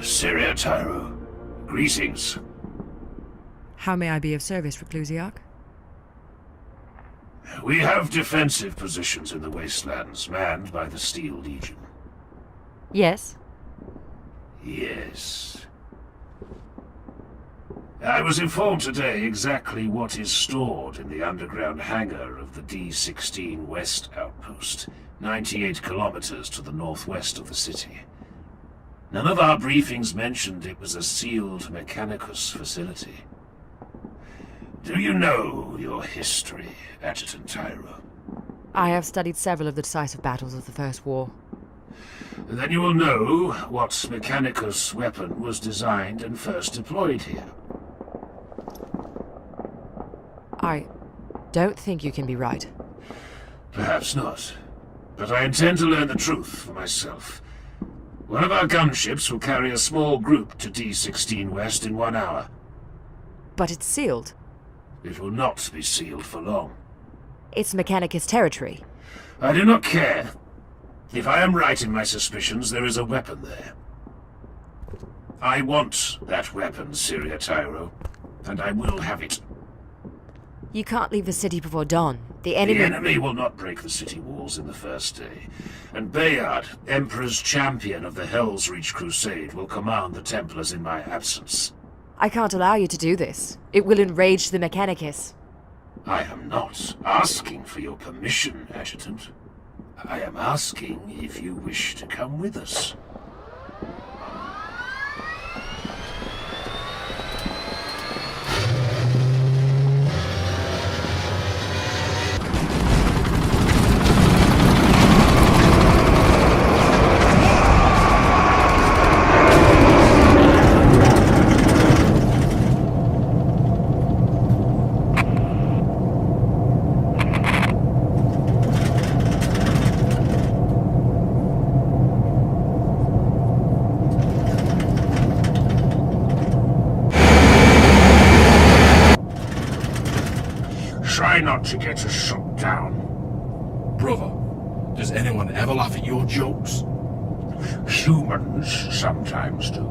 Speaker 4: Syria Tyro. Greetings.
Speaker 6: How may I be of service, Reclusiarch?
Speaker 4: We have defensive positions in the wastelands, manned by the Steel Legion.
Speaker 6: Yes?
Speaker 4: Yes. I was informed today exactly what is stored in the underground hangar of the D-16 West Outpost, 98 kilometers to the northwest of the city. None of our briefings mentioned it was a sealed Mechanicus facility.
Speaker 1: Do you know your history, Adjutant Tyro?
Speaker 6: I have studied several of the decisive battles of the First War.
Speaker 1: Then you will know what Mechanicus weapon was designed and first deployed here.
Speaker 6: I don't think you can be right.
Speaker 1: Perhaps not. But I intend to learn the truth for myself. One of our gunships will carry a small group to D-16 West in 1 hour.
Speaker 6: But it's sealed.
Speaker 1: It will not be sealed for long.
Speaker 6: It's Mechanicus territory.
Speaker 1: I do not care. If I am right in my suspicions, there is a weapon there. I want that weapon, Syria Tyro, and I will have it.
Speaker 6: You can't leave the city before dawn. The
Speaker 1: The
Speaker 6: enemy...
Speaker 1: enemy will not break the city walls in the first day, and Bayard, Emperor's champion of the Helsreach crusade, will command the Templars in my absence.
Speaker 6: I can't allow you to do this. It will enrage the Mechanicus.
Speaker 1: I am not asking for your permission, Adjutant. I am asking if you wish to come with us. Try not to get us shot down.
Speaker 7: Brother, does anyone ever laugh at your jokes?
Speaker 1: Humans sometimes do.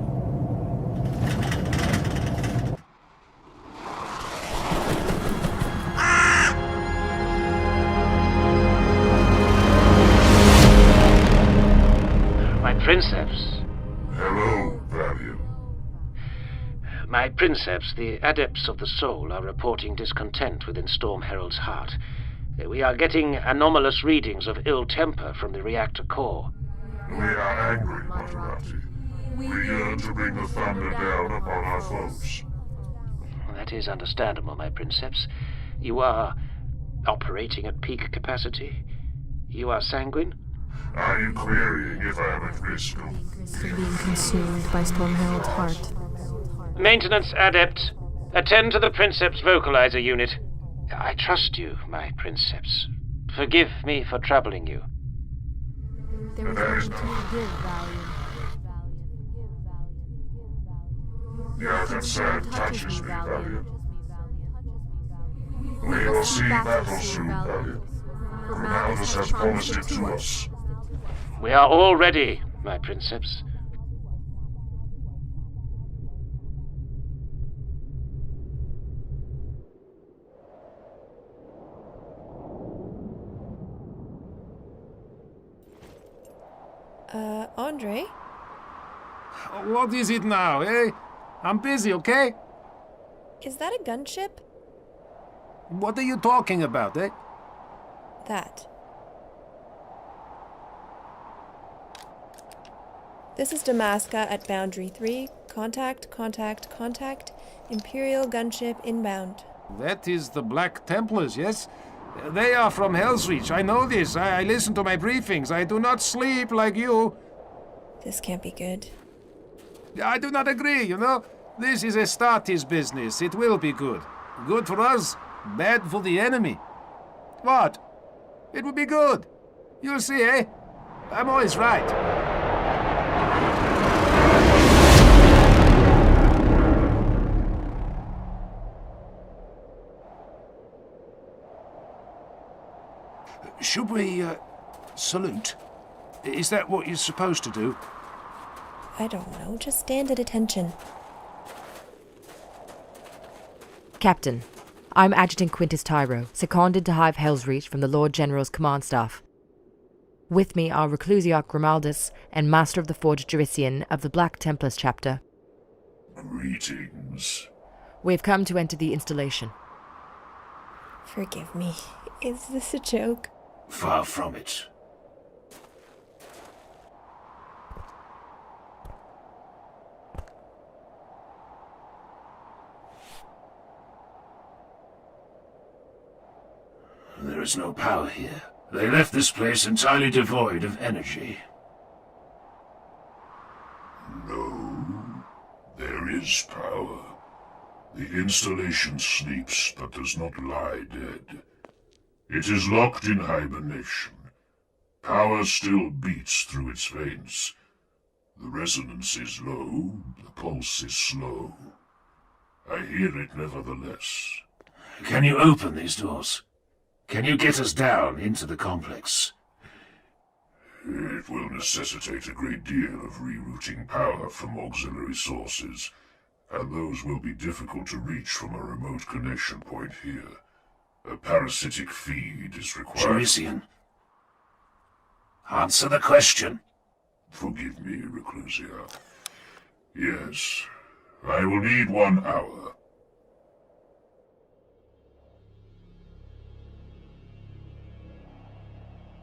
Speaker 2: My princeps.
Speaker 3: Hello, Valiant.
Speaker 2: My princeps, the adepts of the soul are reporting discontent within Storm Herald's heart. We are getting anomalous readings of ill temper from the reactor core.
Speaker 3: We are angry, Maserati. We yearn to bring the thunder down upon our foes.
Speaker 2: That is understandable, my princeps. You are operating at peak capacity. You are sanguine?
Speaker 3: Are you querying if I am at risk of
Speaker 8: being consumed by Storm Herald's heart.
Speaker 2: Maintenance adept, attend to the princeps vocalizer unit. I trust you, my princeps. Forgive me for troubling you.
Speaker 3: There is no... Your concern touches me, Valiant. We will see battle soon, Valiant. Ronaldus has promised it to us.
Speaker 2: We are all ready, my princeps.
Speaker 8: Andre?
Speaker 5: What is it now, eh? I'm busy, okay?
Speaker 8: Is that a gunship?
Speaker 5: What are you talking about, eh?
Speaker 8: That. This is Damascus at Boundary 3. Contact. Imperial gunship inbound.
Speaker 5: That is the Black Templars, yes? They are from Helsreach. I know this. I listen to my briefings. I do not sleep like you.
Speaker 8: This can't be good.
Speaker 5: I do not agree, you know? This is Astartes business. It will be good. Good for us, bad for the enemy. What? It will be good. You'll see, eh? I'm always right. Should we, salute? Is that what you're supposed to do?
Speaker 8: I don't know. Just stand at attention.
Speaker 6: Captain, I'm Adjutant Quintus Tyro, seconded to Hive Helsreach from the Lord General's command staff. With me are Reclusiarch Grimaldus and Master of the Forge Jurisian of the Black Templars chapter.
Speaker 3: Greetings.
Speaker 6: We've come to enter the installation.
Speaker 8: Forgive me. Is this a joke?
Speaker 1: Far from it.
Speaker 4: There is no power here. They left this place entirely devoid of energy.
Speaker 9: No, there is power. The installation sleeps but does not lie dead. It is locked in hibernation. Power still beats through its veins. The resonance is low, the pulse is slow. I hear it nevertheless.
Speaker 4: Can you open these doors? Can you get us down into the complex?
Speaker 9: It will necessitate a great deal of rerouting power from auxiliary sources, and those will be difficult to reach from a remote connection point here. A parasitic feed is required.
Speaker 4: Jurisian, answer the question.
Speaker 9: Forgive me, Reclusia. Yes, I will need 1 hour.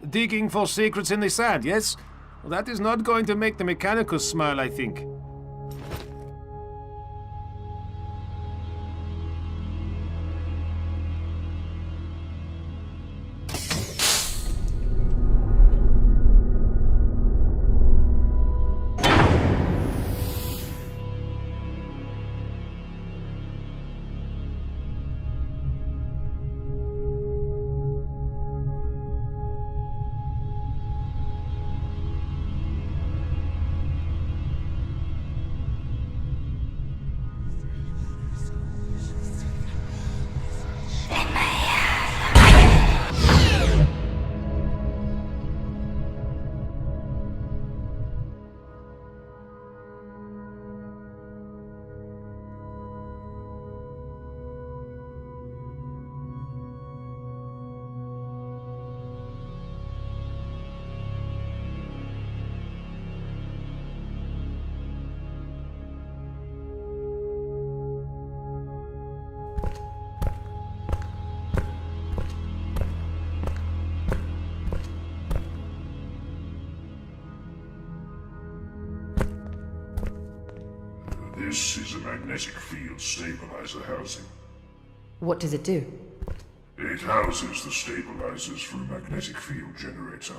Speaker 5: Digging for secrets in the sand, yes? Well, that is not going to make the Mechanicus smile, I think.
Speaker 9: This is a magnetic field stabilizer housing.
Speaker 6: What does it do?
Speaker 9: It houses the stabilizers for a magnetic field generator.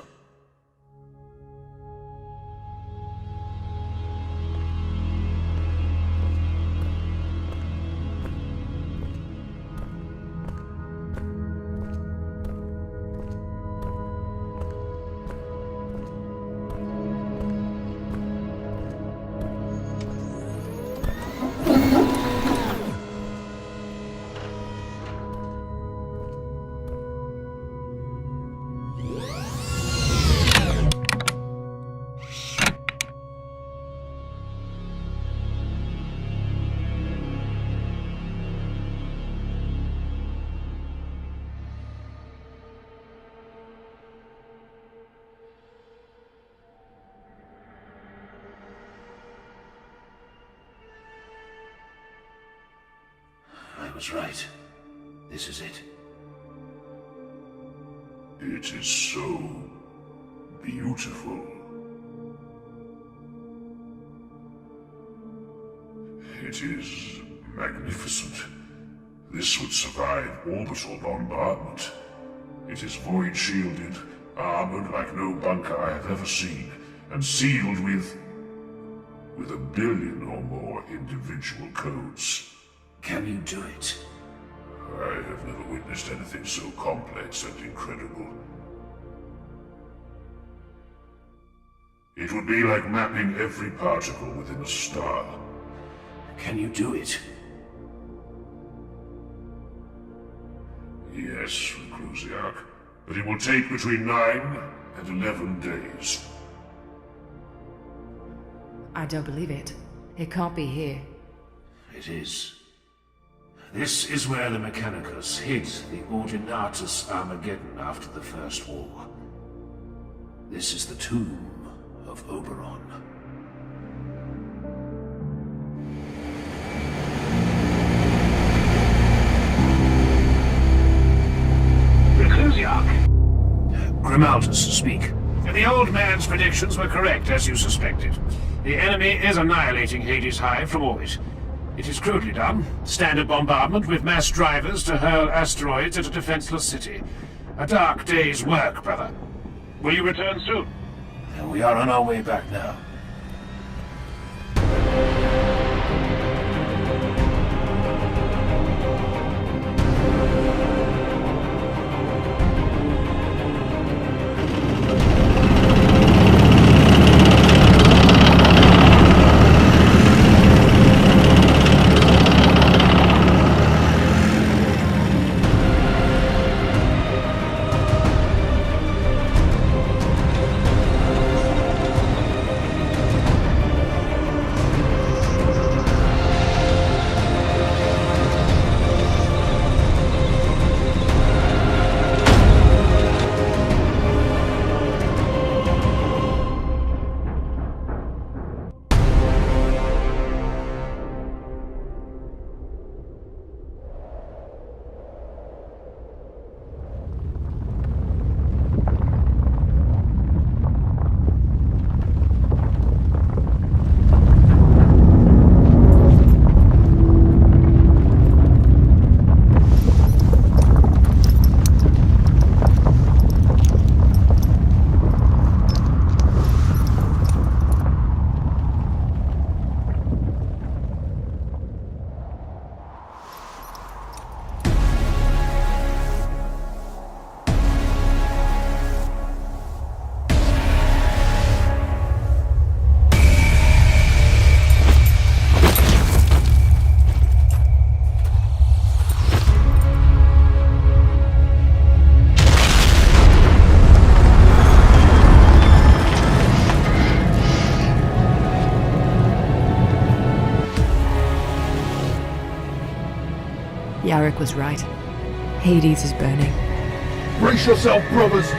Speaker 4: I was right. This is it.
Speaker 9: It is so beautiful. It is magnificent. This would survive orbital bombardment. It is void shielded, armored like no bunker I have ever seen, and sealed with 1 billion or more individual codes.
Speaker 4: Can you do it?
Speaker 9: I have never witnessed anything so complex and incredible. It would be like mapping every particle within a star.
Speaker 4: Can you do it?
Speaker 9: Yes, Reclusiarch, but it will take between 9 and 11 days.
Speaker 6: I don't believe it. It can't be here.
Speaker 4: It is. This is where the Mechanicus hid the Ordinatus Armageddon after the First War. This is the tomb of Oberon.
Speaker 3: Reclusiarch!
Speaker 4: Grimaldus, speak. The old man's predictions were correct, as you suspected. The enemy is annihilating Hades Hive from orbit. It is crudely done. Standard bombardment with mass drivers to hurl asteroids at a defenseless city. A dark day's work, brother.
Speaker 3: Will you return soon?
Speaker 4: And we are on our way back now.
Speaker 6: Yarrick was right. Hades is burning.
Speaker 7: Brace yourself, brothers!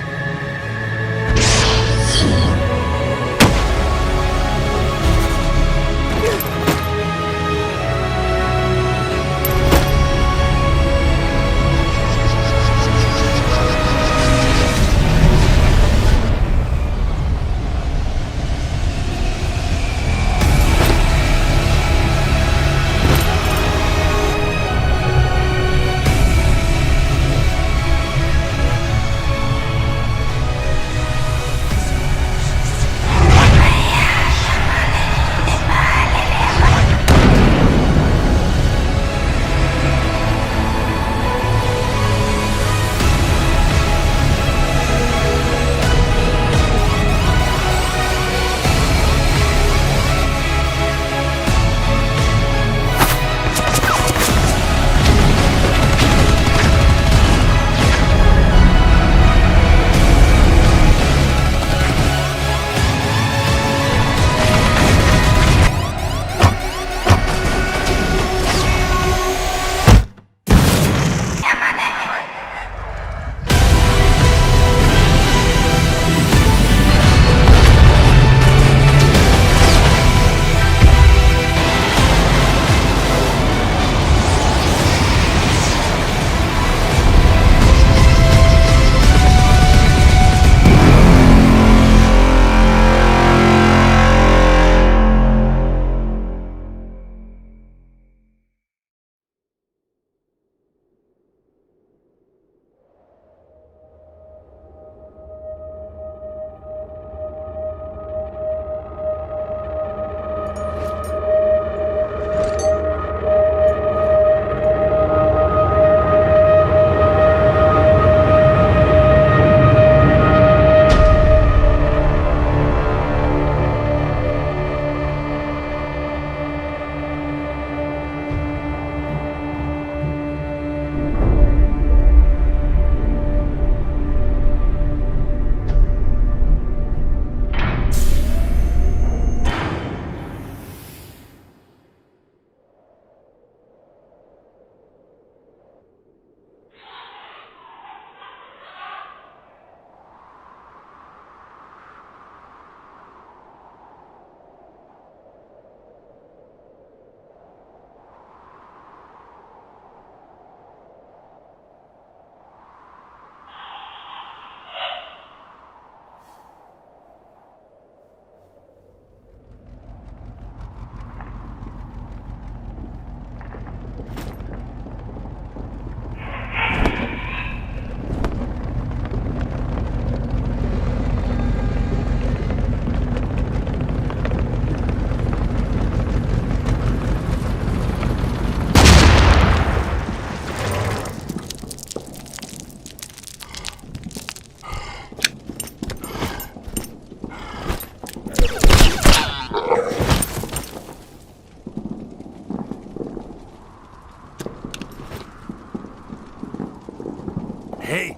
Speaker 4: Hey,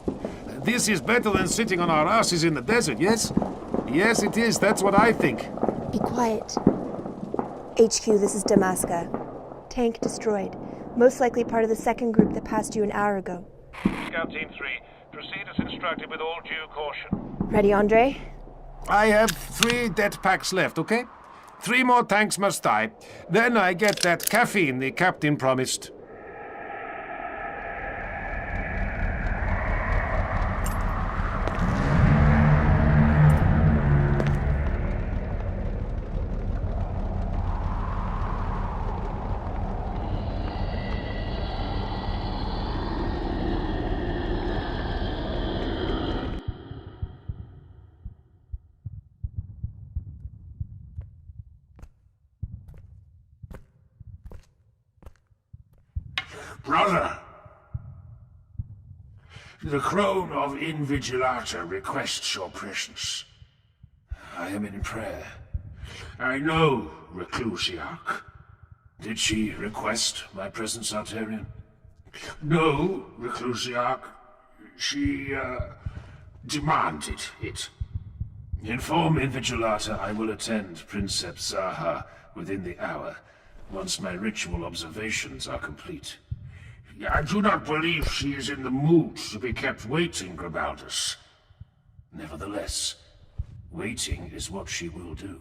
Speaker 4: this is better than sitting on our asses in the desert, yes? Yes, it is. That's what I think.
Speaker 8: Be quiet. HQ, this is Damaska. Tank destroyed. Most likely part of the second group that passed you an hour ago.
Speaker 3: Scout Team 3, proceed as instructed with all due caution.
Speaker 8: Ready, Andre?
Speaker 4: I have 3 death packs left, okay? 3 more tanks must die. Then I get that caffeine the captain promised.
Speaker 1: Brother, the Crone of Invigilata requests your presence. I am in prayer. I know Reclusiarch. Did she request my presence, Arterian? No, Reclusiarch. She, demanded it. Inform Invigilata I will attend Princeps Zaha within the hour, once my ritual observations are complete. I do not believe she is in the mood to be kept waiting, Grimaldus. Nevertheless, waiting is what she will do.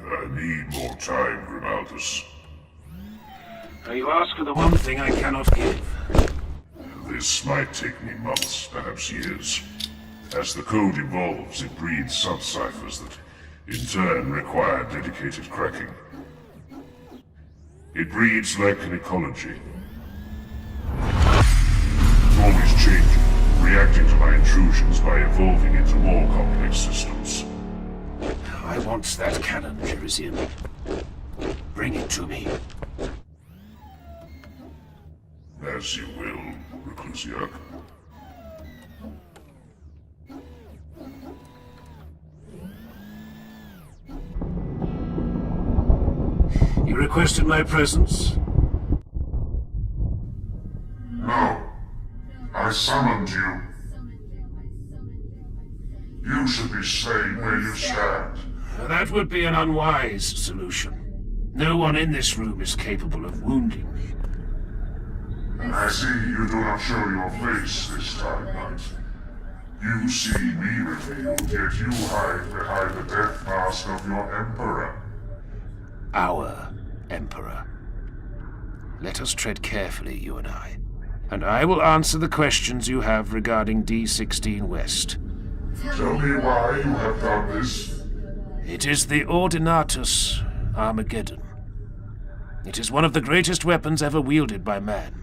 Speaker 9: I need more time, Grimaldus.
Speaker 1: You ask for the one thing I cannot give.
Speaker 9: This might take me months, perhaps years. As the code evolves, it breeds sub-ciphers that, in turn, require dedicated cracking. It breeds like an ecology. Always changing, reacting to my intrusions by evolving into more complex systems.
Speaker 1: I want that cannon, Jerisian. Bring it to me.
Speaker 9: As you will, Reclusiarch.
Speaker 1: You requested my presence?
Speaker 9: No. I summoned you. You should be staying where you stand.
Speaker 1: That would be an unwise solution. No one in this room is capable of wounding me.
Speaker 9: I see you do not show your face this time, Knight. You see me revealed, yet you hide behind the death mask of your Emperor.
Speaker 1: Our Emperor. Let us tread carefully, you and I will answer the questions you have regarding D-16 West.
Speaker 9: Tell me why you have done this.
Speaker 1: It is the Ordinatus Armageddon. It is one of the greatest weapons ever wielded by man.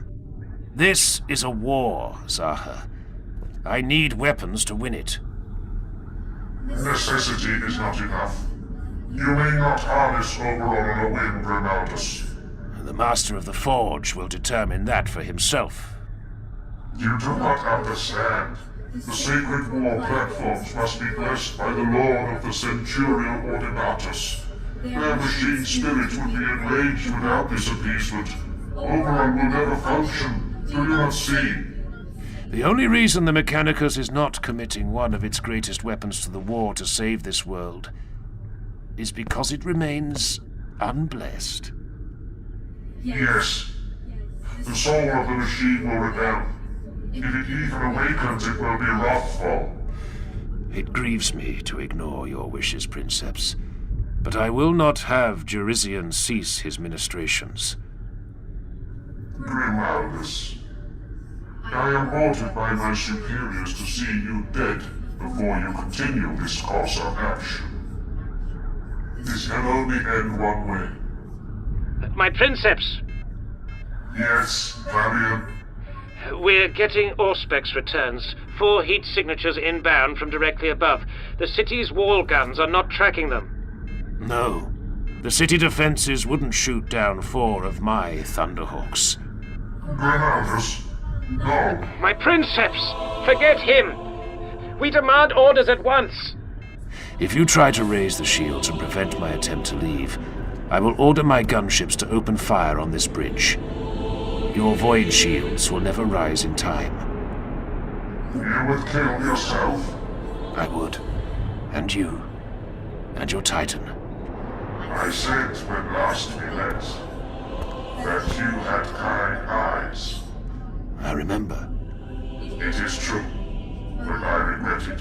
Speaker 1: This is a war, Zaha. I need weapons to win it.
Speaker 9: Necessity is not enough. You may not harness Oberon on a whim, Grimaldus.
Speaker 1: The Master of the Forge will determine that for himself.
Speaker 9: You do not understand. The sacred war platforms must be blessed by the Lord of the Centurial Ordinatus. Their machine spirit would be enraged without this appeasement. Oberon will never function. Do you not see?
Speaker 1: The only reason the Mechanicus is not committing one of its greatest weapons to the war to save this world is because it remains unblessed.
Speaker 9: Yes. The soul of the machine will rebel. If it even awakens, it will be wrathful.
Speaker 1: It grieves me to ignore your wishes, Princeps, but I will not have Jerisian cease his ministrations.
Speaker 9: Grimaldus, I am ordered by my superiors to see you dead before you continue this course of action. This can only end one way.
Speaker 10: My Princeps!
Speaker 9: Yes, Varian?
Speaker 10: We're getting Auspex returns. 4 heat signatures inbound from directly above. The city's wall guns are not tracking them.
Speaker 1: No. The city defenses wouldn't shoot down 4 of my Thunderhawks.
Speaker 9: Grimaldus? No.
Speaker 10: My Princeps! Forget him! We demand orders at once!
Speaker 1: If you try to raise the shields and prevent my attempt to leave, I will order my gunships to open fire on this bridge. Your void shields will never rise in time.
Speaker 9: You would kill yourself?
Speaker 1: I would. And you. And your Titan.
Speaker 9: I said when last we met that you had kind eyes.
Speaker 1: I remember.
Speaker 9: It is true, but I regret it.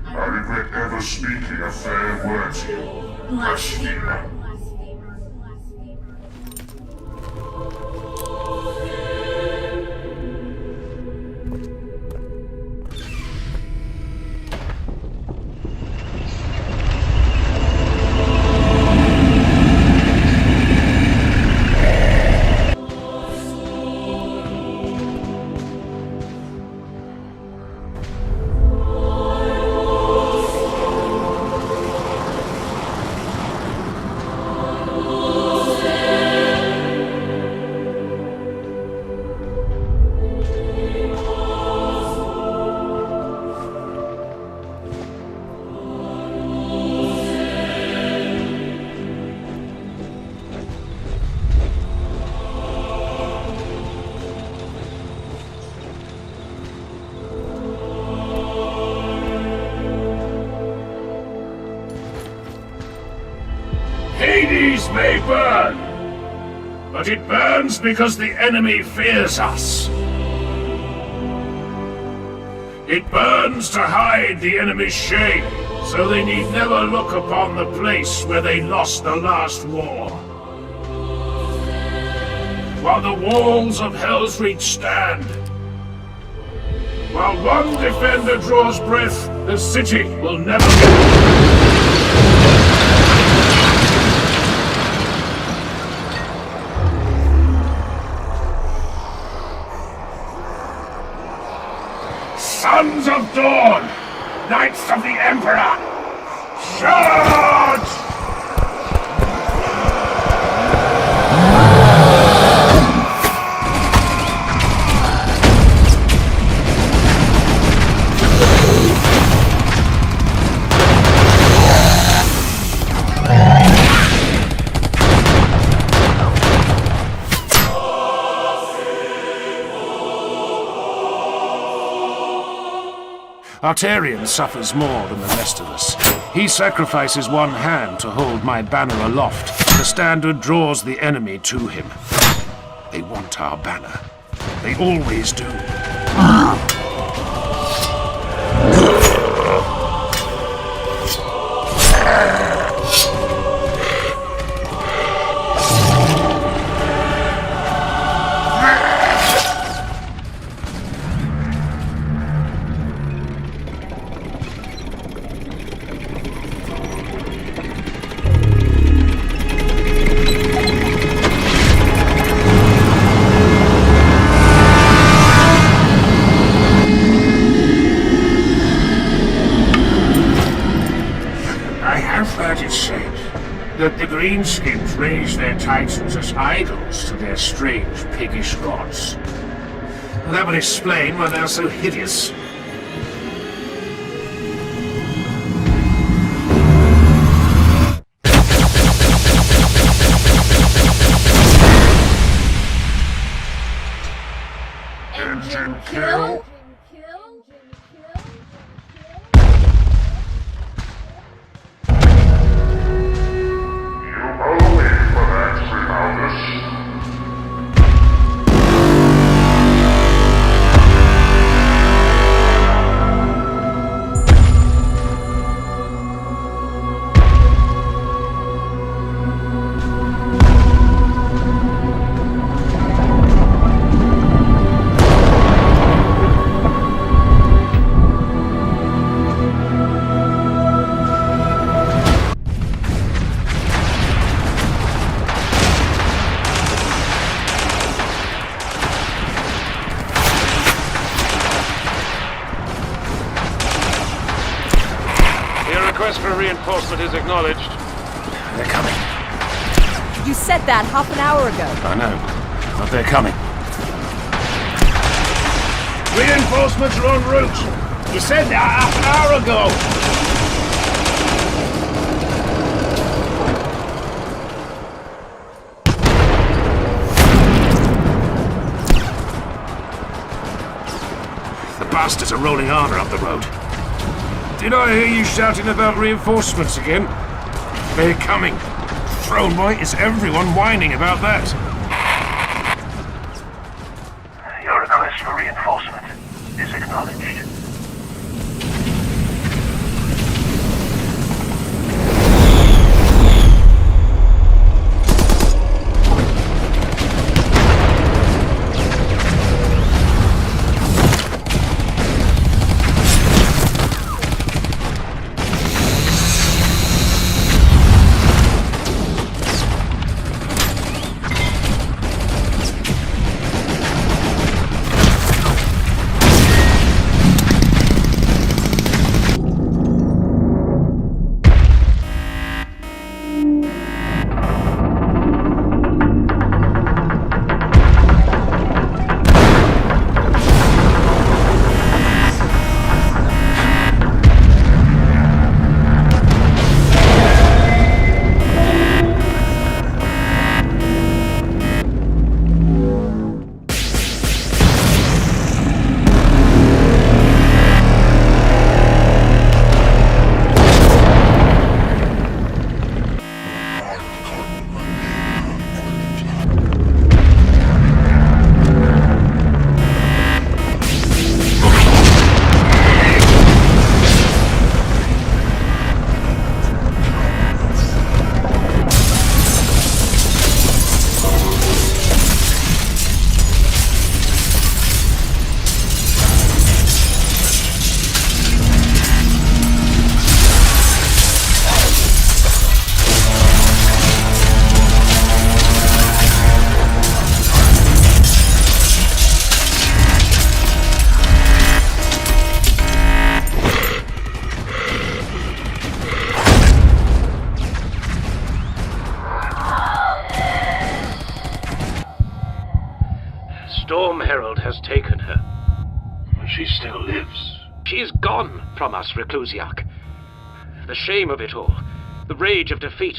Speaker 9: I regret ever speaking a fair word to you, blasphemer.
Speaker 4: Hades may burn, but it burns because the enemy fears us. It burns to hide the enemy's shame, so they need never look upon the place where they lost the last war. While the walls of Helsreach stand, while one defender draws breath, the city will never be. Sons of Dawn! Knights of the Emperor! Charge!
Speaker 1: Arterion suffers more than the rest of us. He sacrifices one hand to hold my banner aloft. The standard draws the enemy to him. They want our banner. They always do.
Speaker 4: That the greenskins raise their titans as idols to their strange piggish gods. That would explain why they're so hideous.
Speaker 9: Engine kill?
Speaker 10: Request for reinforcement is acknowledged.
Speaker 1: They're coming.
Speaker 6: You said that half an hour ago.
Speaker 1: I know, but they're coming.
Speaker 4: Reinforcements are en route. You said that half an hour ago. The bastards are rolling armor up the road. Did I hear you shouting about reinforcements again? They're coming. Thrown white is everyone whining about that.
Speaker 3: Your request for reinforcement is acknowledged.
Speaker 10: Storm Herald has taken her.
Speaker 3: She still lives.
Speaker 10: She's gone from us, Reclusiarch. The shame of it all, the rage of defeat.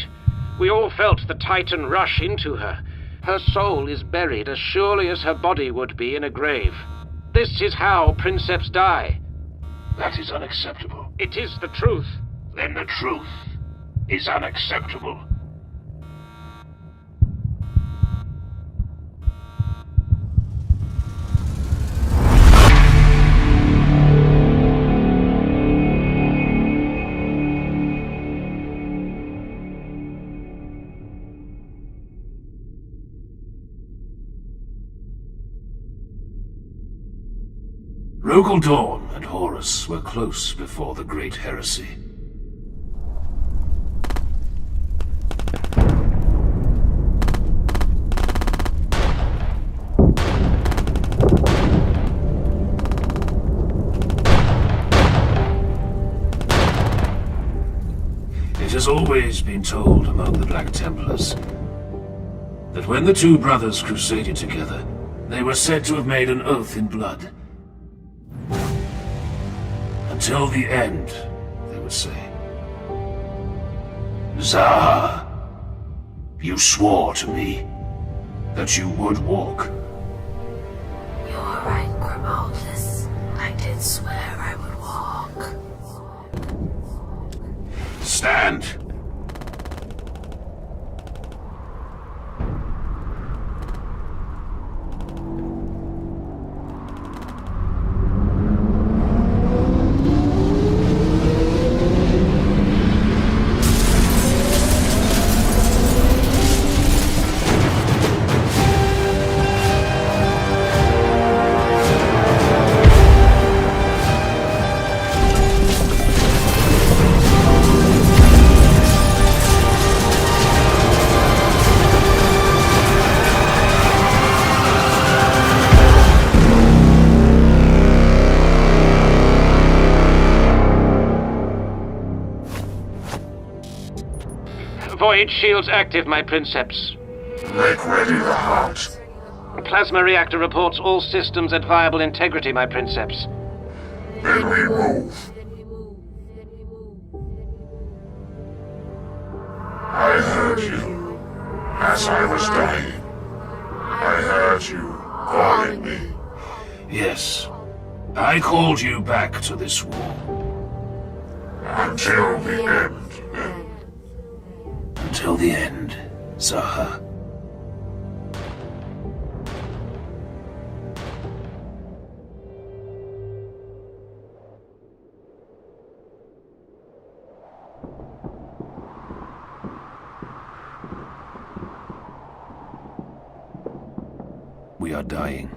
Speaker 10: We all felt the Titan rush into her. Her soul is buried as surely as her body would be in a grave. This is how princeps die.
Speaker 3: That is unacceptable.
Speaker 10: It is the truth.
Speaker 3: Then the truth is unacceptable.
Speaker 4: Rogal Dawn and Horus were close before the Great Heresy. It has always been told among the Black Templars that when the two brothers crusaded together, they were said to have made an oath in blood. Until the end, they would say. Zaha, you swore to me that you would walk.
Speaker 11: You're right, Grimaldus. I did swear I would walk.
Speaker 4: Stand.
Speaker 10: Void shields active, my princeps.
Speaker 9: Make ready the heart.
Speaker 10: Plasma reactor reports all systems at viable integrity, my princeps.
Speaker 9: Then we move. I heard you as I was dying. I heard you calling me.
Speaker 4: Yes. I called you back to this war.
Speaker 9: Until the end, then.
Speaker 4: Until the end, Zaha. We are dying.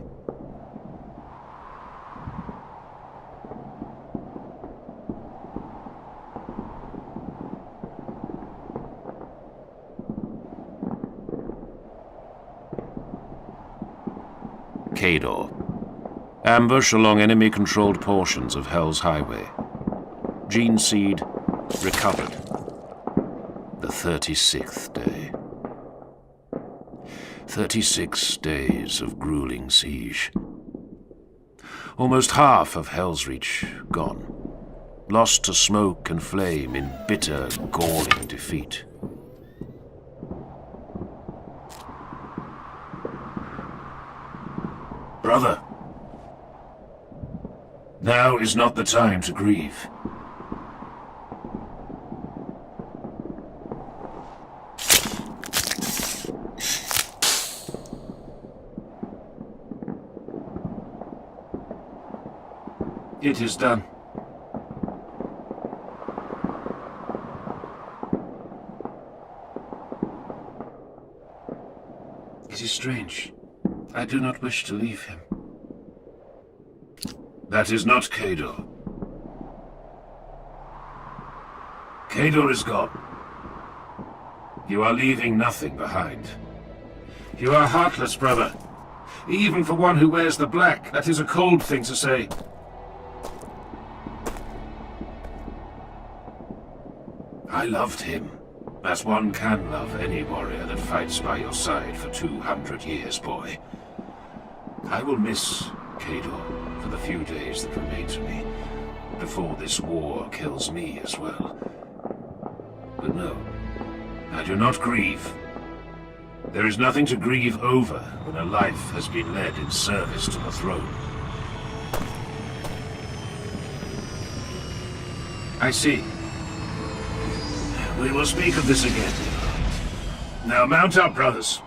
Speaker 4: Kador. Ambush along enemy-controlled portions of Hell's Highway. Gene seed recovered. The 36th day. 36 days of grueling siege. Almost half of Helsreach gone. Lost to smoke and flame in bitter, galling defeat. Brother, now is not the time to grieve. It is done. It is strange. I do not wish to leave him. That is not Kador. Kador is gone. You are leaving nothing behind. You are heartless, brother. Even for one who wears the black, that is a cold thing to say. I loved him, as one can love any warrior that fights by your side for 200 years, boy. I will miss Kador for the few days that remain to me, before this war kills me as well. But no, I do not grieve. There is nothing to grieve over when a life has been led in service to the throne. I see. We will speak of this again. Now mount up, brothers.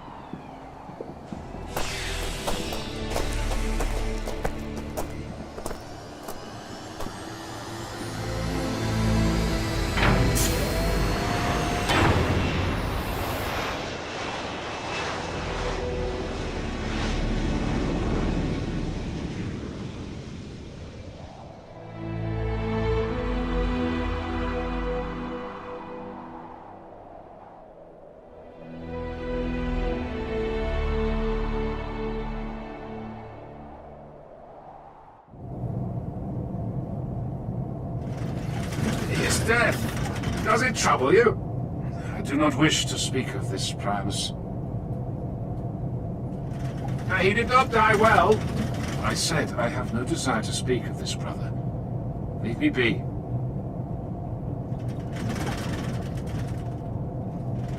Speaker 4: Death. Does it trouble you? I do not wish to speak of this, Primus. He did not die well. I said I have no desire to speak of this, brother. Leave me be.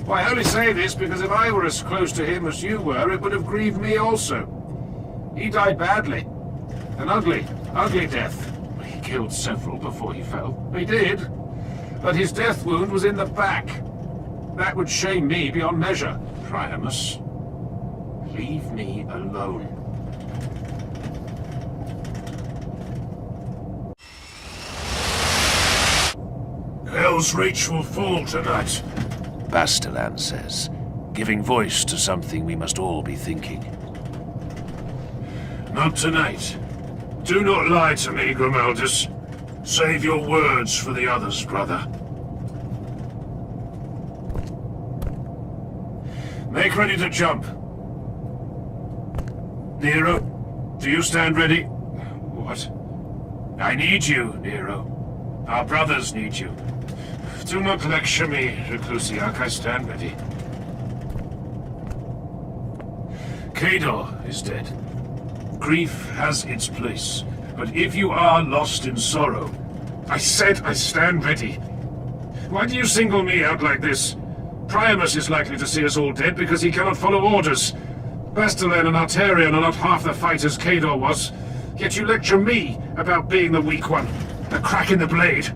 Speaker 4: Well, I only say this because if I were as close to him as you were, it would have grieved me also. He died badly. An ugly, ugly death. He killed several before he fell. He did. But his death wound was in the back. That would shame me beyond measure. Primus, leave me alone.
Speaker 9: Helsreach will fall tonight,
Speaker 1: Bastilan says, giving voice to something we must all be thinking.
Speaker 9: Not tonight. Do not lie to me, Grimaldus. Save your words for the others, brother.
Speaker 4: Make ready to jump. Nero, do you stand ready? What? I need you, Nero. Our brothers need you. Do not lecture me, Reclusiac. I stand ready. Kador is dead. Grief has its place, but if you are lost in sorrow, I said I stand ready. Why do you single me out like this? Priamus is likely to see us all dead because he cannot follow orders. Bastelen and Arterion are not half the fighters Kador was, yet you lecture me about being the weak one, the crack in the blade.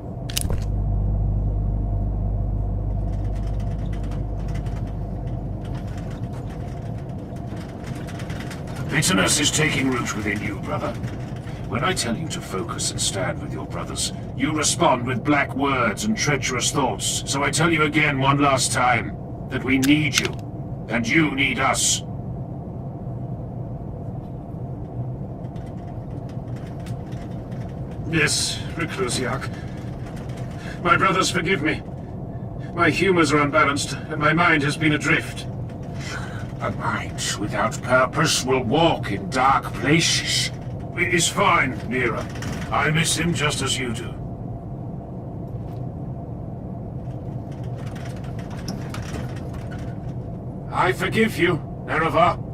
Speaker 4: Bitterness is taking root within you, brother. When I tell you to focus and stand with your brothers, you respond with black words and treacherous thoughts. So I tell you again one last time, that we need you, and you need us. Yes, Reclusiarch. My brothers, forgive me. My humors are unbalanced, and my mind has been adrift. A mind without purpose will walk in dark places. It is fine, Mira. I miss him just as you do. I forgive you, Nerevar.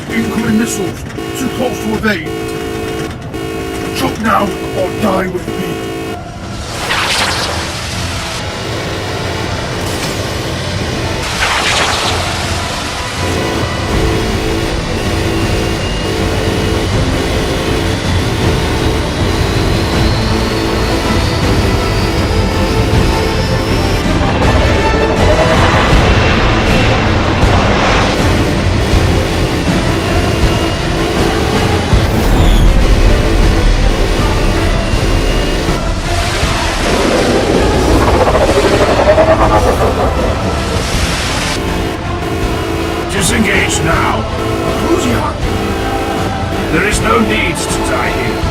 Speaker 9: Incoming missiles! Too close to evade! Shoot now, or die with me!
Speaker 4: Disengage now! Reclusiarch! There is no need to die here.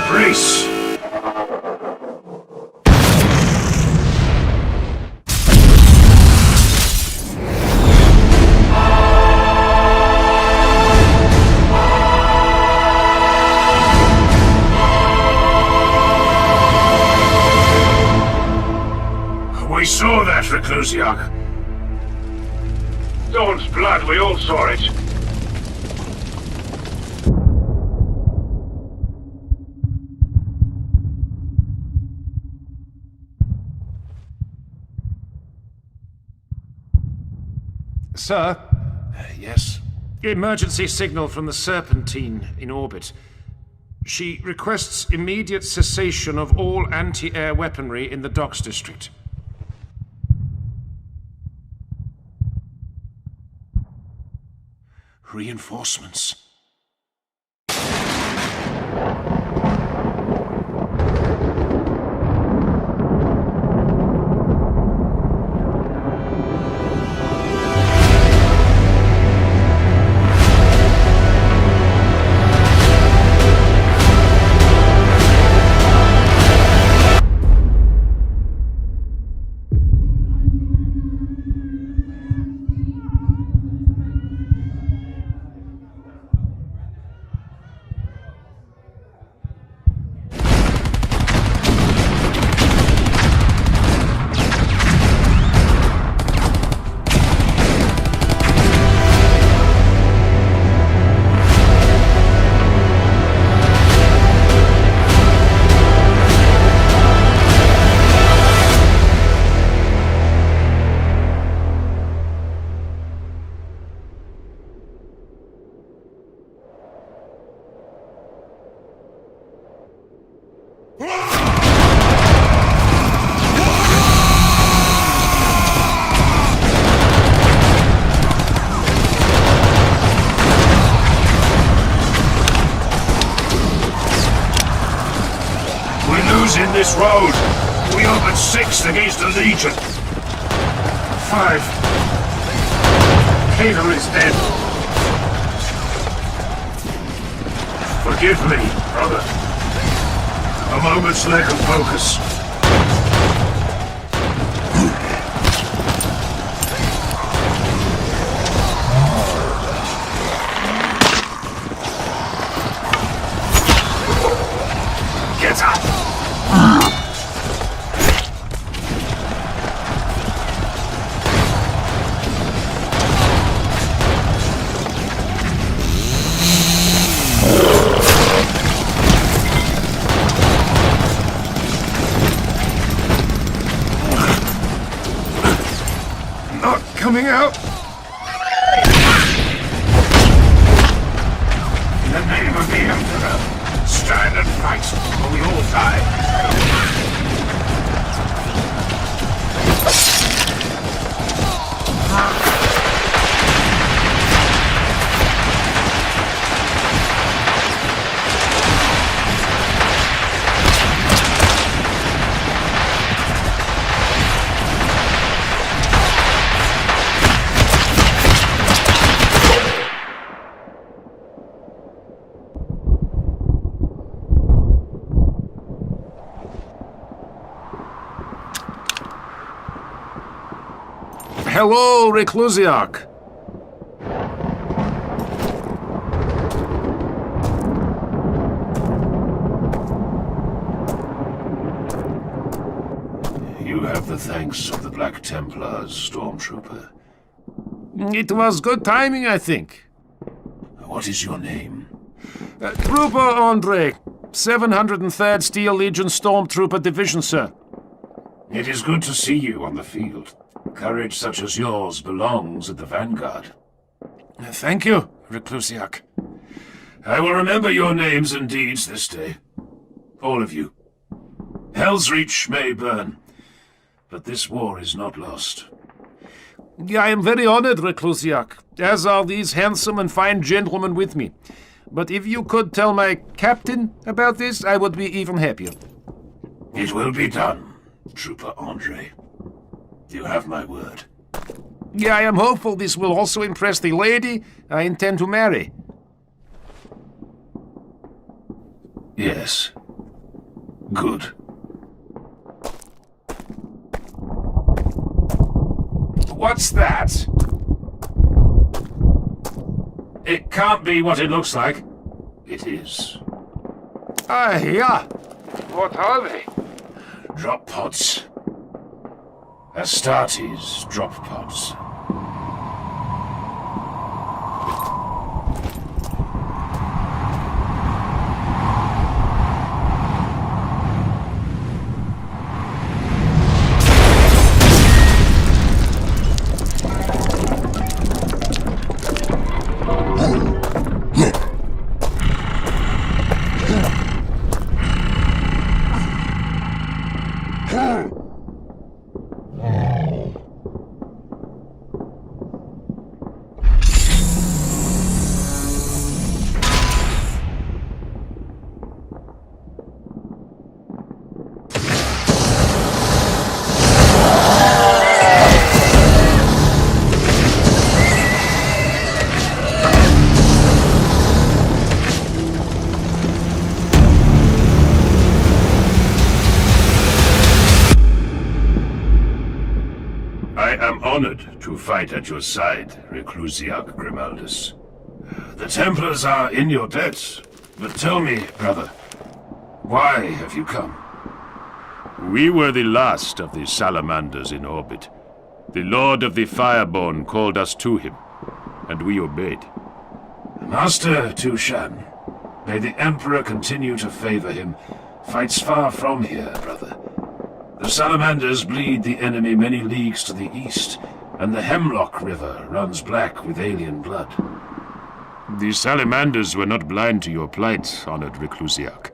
Speaker 4: Brace! We saw that, Reclusiarch. Dawn's blood, we all saw it.
Speaker 5: Sir?
Speaker 4: Yes?
Speaker 5: Emergency signal from the Serpentine in orbit. She requests immediate cessation of all anti-air weaponry in the docks district.
Speaker 4: Reinforcements. In this road, We are but 6 against a legion. 5. Cato is dead. Forgive me, brother. A moment's lack of focus. Get up!
Speaker 5: Not coming out.
Speaker 4: In the name of the Emperor, stand and fight, or we all die.
Speaker 5: Hello, Reclusiarch.
Speaker 4: You have the thanks of the Black Templars, Stormtrooper.
Speaker 5: It was good timing, I think.
Speaker 4: What is your name?
Speaker 5: Trooper Andre, 703rd Steel Legion Stormtrooper Division, sir.
Speaker 4: It is good to see you on the field. Courage such as yours belongs at the vanguard.
Speaker 5: Thank you, Reclusiarch.
Speaker 4: I will remember your names and deeds this day. All of you. Helsreach may burn, but this war is not lost.
Speaker 5: I am very honored, Reclusiarch, as are these handsome and fine gentlemen with me. But if you could tell my captain about this, I would be even happier.
Speaker 4: It will be done, Trooper Andre. You have my word.
Speaker 5: I am hopeful this will also impress the lady I intend to marry.
Speaker 4: Yes. Good. What's that? It can't be what it looks like. It is.
Speaker 5: Yeah. What are they?
Speaker 4: Drop pods. Astartes drop pods. Honored to fight at your side, Reclusiarch Grimaldus. The Templars are in your debt, but tell me, brother, why have you come?
Speaker 1: We were the last of the salamanders in orbit. The Lord of the Fireborn called us to him, and we obeyed.
Speaker 4: Master Tushan, may the Emperor continue to favor him, fights far from here, brother. The salamanders bleed the enemy many leagues to the east, and the Hemlock River runs black with alien blood.
Speaker 1: The salamanders were not blind to your plight, honored Reclusiarch.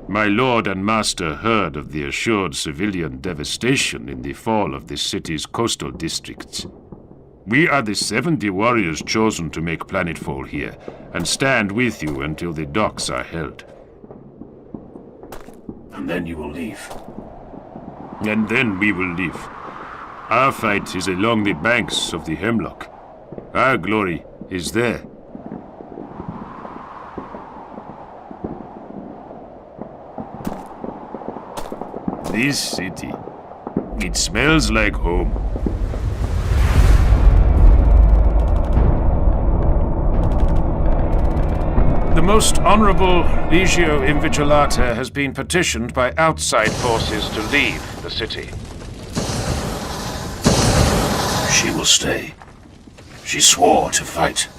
Speaker 1: My lord and master heard of the assured civilian devastation in the fall of the city's coastal districts. We are the 70 warriors chosen to make planetfall here, and stand with you until the docks are held.
Speaker 4: And then you will leave.
Speaker 1: And then we will live. Our fight is along the banks of the Hemlock. Our glory is there. This city, it smells like home.
Speaker 5: The most honorable Legio Invigilata has been petitioned by outside forces to leave the city.
Speaker 1: She will stay. She swore to fight.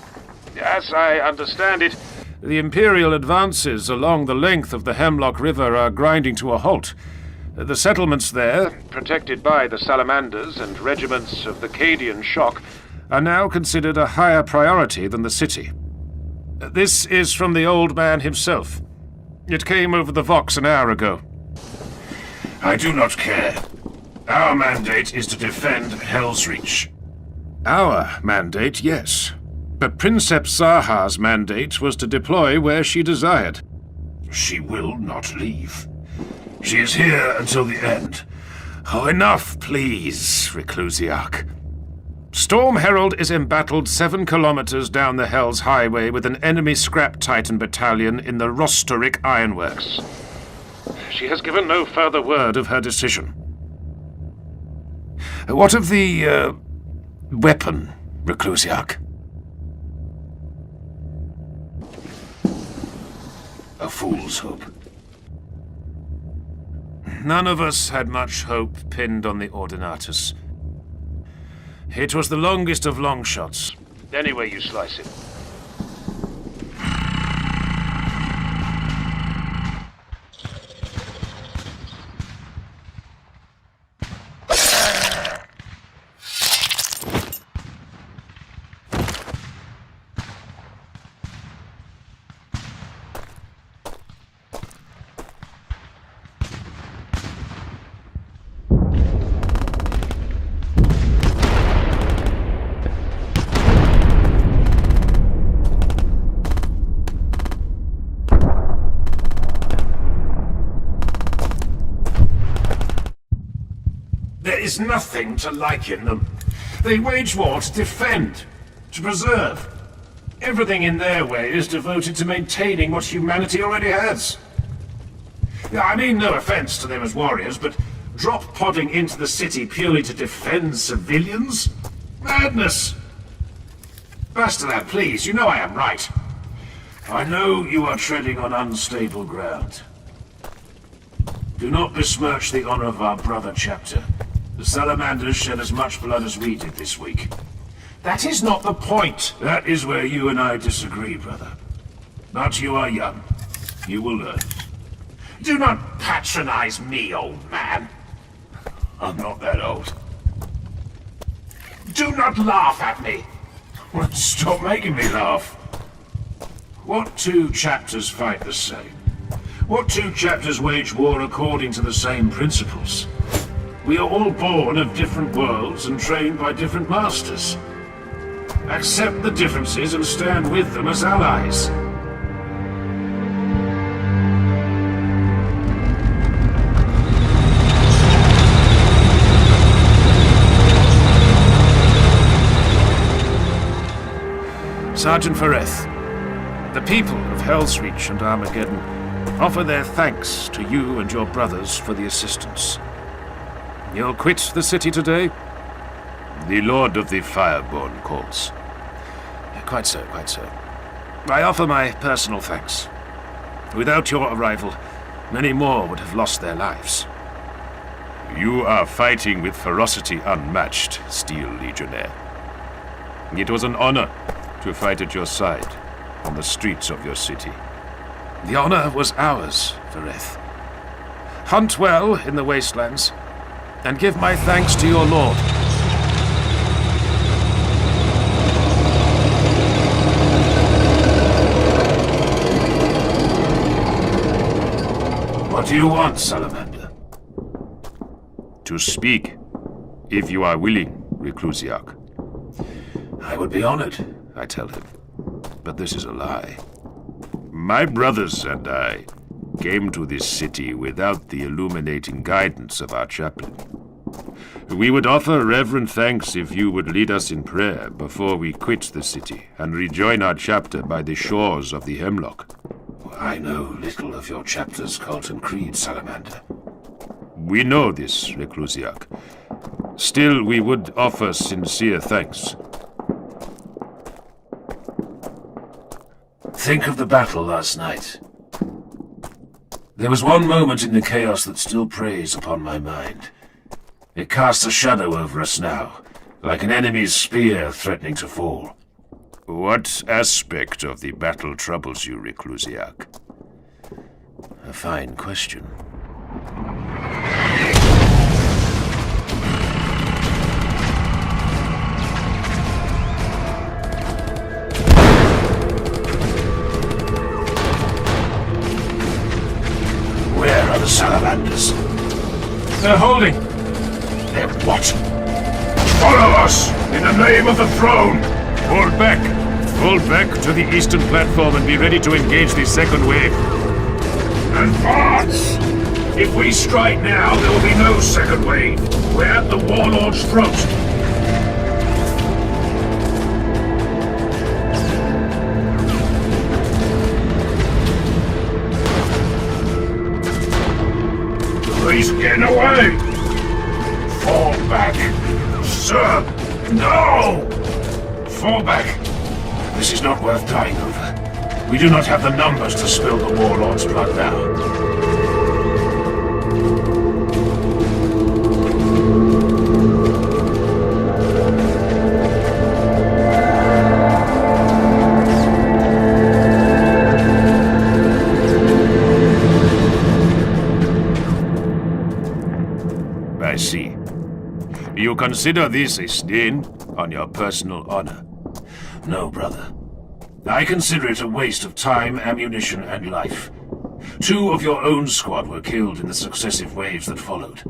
Speaker 5: As I understand it, the Imperial advances along the length of the Hemlock River are grinding to a halt. The settlements there, protected by the Salamanders and regiments of the Cadian Shock, are now considered a higher priority than the city. This is from the old man himself. It came over the Vox an hour ago.
Speaker 1: I do not care. Our mandate is to defend Helsreach.
Speaker 5: Our mandate, yes. But Princeps Zaha's mandate was to deploy where she desired.
Speaker 1: She will not leave. She is here until the end.
Speaker 5: Oh, enough, please, Reclusiarch. Storm Herald is embattled 7 kilometers down the Hell's Highway with an enemy scrap Titan battalion in the Rostoric Ironworks. She has given no further word of her decision. What of the, weapon, Reclusiarch?
Speaker 1: A fool's hope.
Speaker 5: None of us had much hope pinned on the Ordinatus. It was the longest of long shots, any way you slice it.
Speaker 4: There is nothing to like in them. They wage war to defend, to preserve. Everything in their way is devoted to maintaining what humanity already has. I mean no offense to them as warriors, but drop-podding into the city purely to defend civilians? Madness! Bastard, please, you know I am right. I know you are treading on unstable ground. Do not besmirch the honor of our brother chapter. The Salamanders shed as much blood as we did this week. That is not the point. That is where you and I disagree, brother. But you are young. You will learn. Do not patronize me, old man. I'm not that old. Do not laugh at me. Stop making me laugh. What 2 chapters fight the same? What 2 chapters wage war according to the same principles? We are all born of different worlds and trained by different masters. Accept the differences and stand with them as allies.
Speaker 5: Sergeant Fereth, the people of Helsreach and Armageddon offer their thanks to you and your brothers for the assistance. You'll quit the city today?
Speaker 1: The Lord of the Fireborn calls.
Speaker 5: Quite so, quite so. I offer my personal thanks. Without your arrival, many more would have lost their lives.
Speaker 1: You are fighting with ferocity unmatched, Steel Legionnaire. It was an honor to fight at your side on the streets of your city.
Speaker 5: The honor was ours, Fereth. Hunt well in the wastelands, and give my thanks to your lord.
Speaker 4: What do you want, Salamander?
Speaker 1: To speak, if you are willing, Reclusiarch.
Speaker 4: I would be honored,
Speaker 1: I tell him. But this is a lie. My brothers and I came to this city without the illuminating guidance of our chaplain. We would offer reverent thanks if you would lead us in prayer before we quit the city and rejoin our chapter by the shores of the Hemlock.
Speaker 4: I know little of your chapter's cult and creed, Salamander.
Speaker 1: We know this, Reclusiac. Still, we would offer sincere thanks.
Speaker 4: Think of the battle last night. There was one moment in the chaos that still preys upon my mind. It casts a shadow over us now, like an enemy's spear threatening to fall.
Speaker 1: What aspect of the battle troubles you, Reclusiac?
Speaker 4: A fine question. Where are the salamanders?
Speaker 5: They're holding.
Speaker 4: They're what?
Speaker 9: Follow us, in the name of the throne!
Speaker 1: Hold back! Hold back to the eastern platform and be ready to engage the second wave.
Speaker 9: Advance!
Speaker 3: If we strike now, there will be no second wave. We're at the Warlord's throat.
Speaker 9: He's getting away!
Speaker 3: Fall back.
Speaker 9: Sir!
Speaker 3: No! Fall back. This is not worth dying over. We do not have the numbers to spill the Warlord's blood now.
Speaker 1: I see. You consider this a stain on your personal honor?
Speaker 3: No, brother. I consider it a waste of time, ammunition, and life. 2 of your own squad were killed in the successive waves that followed.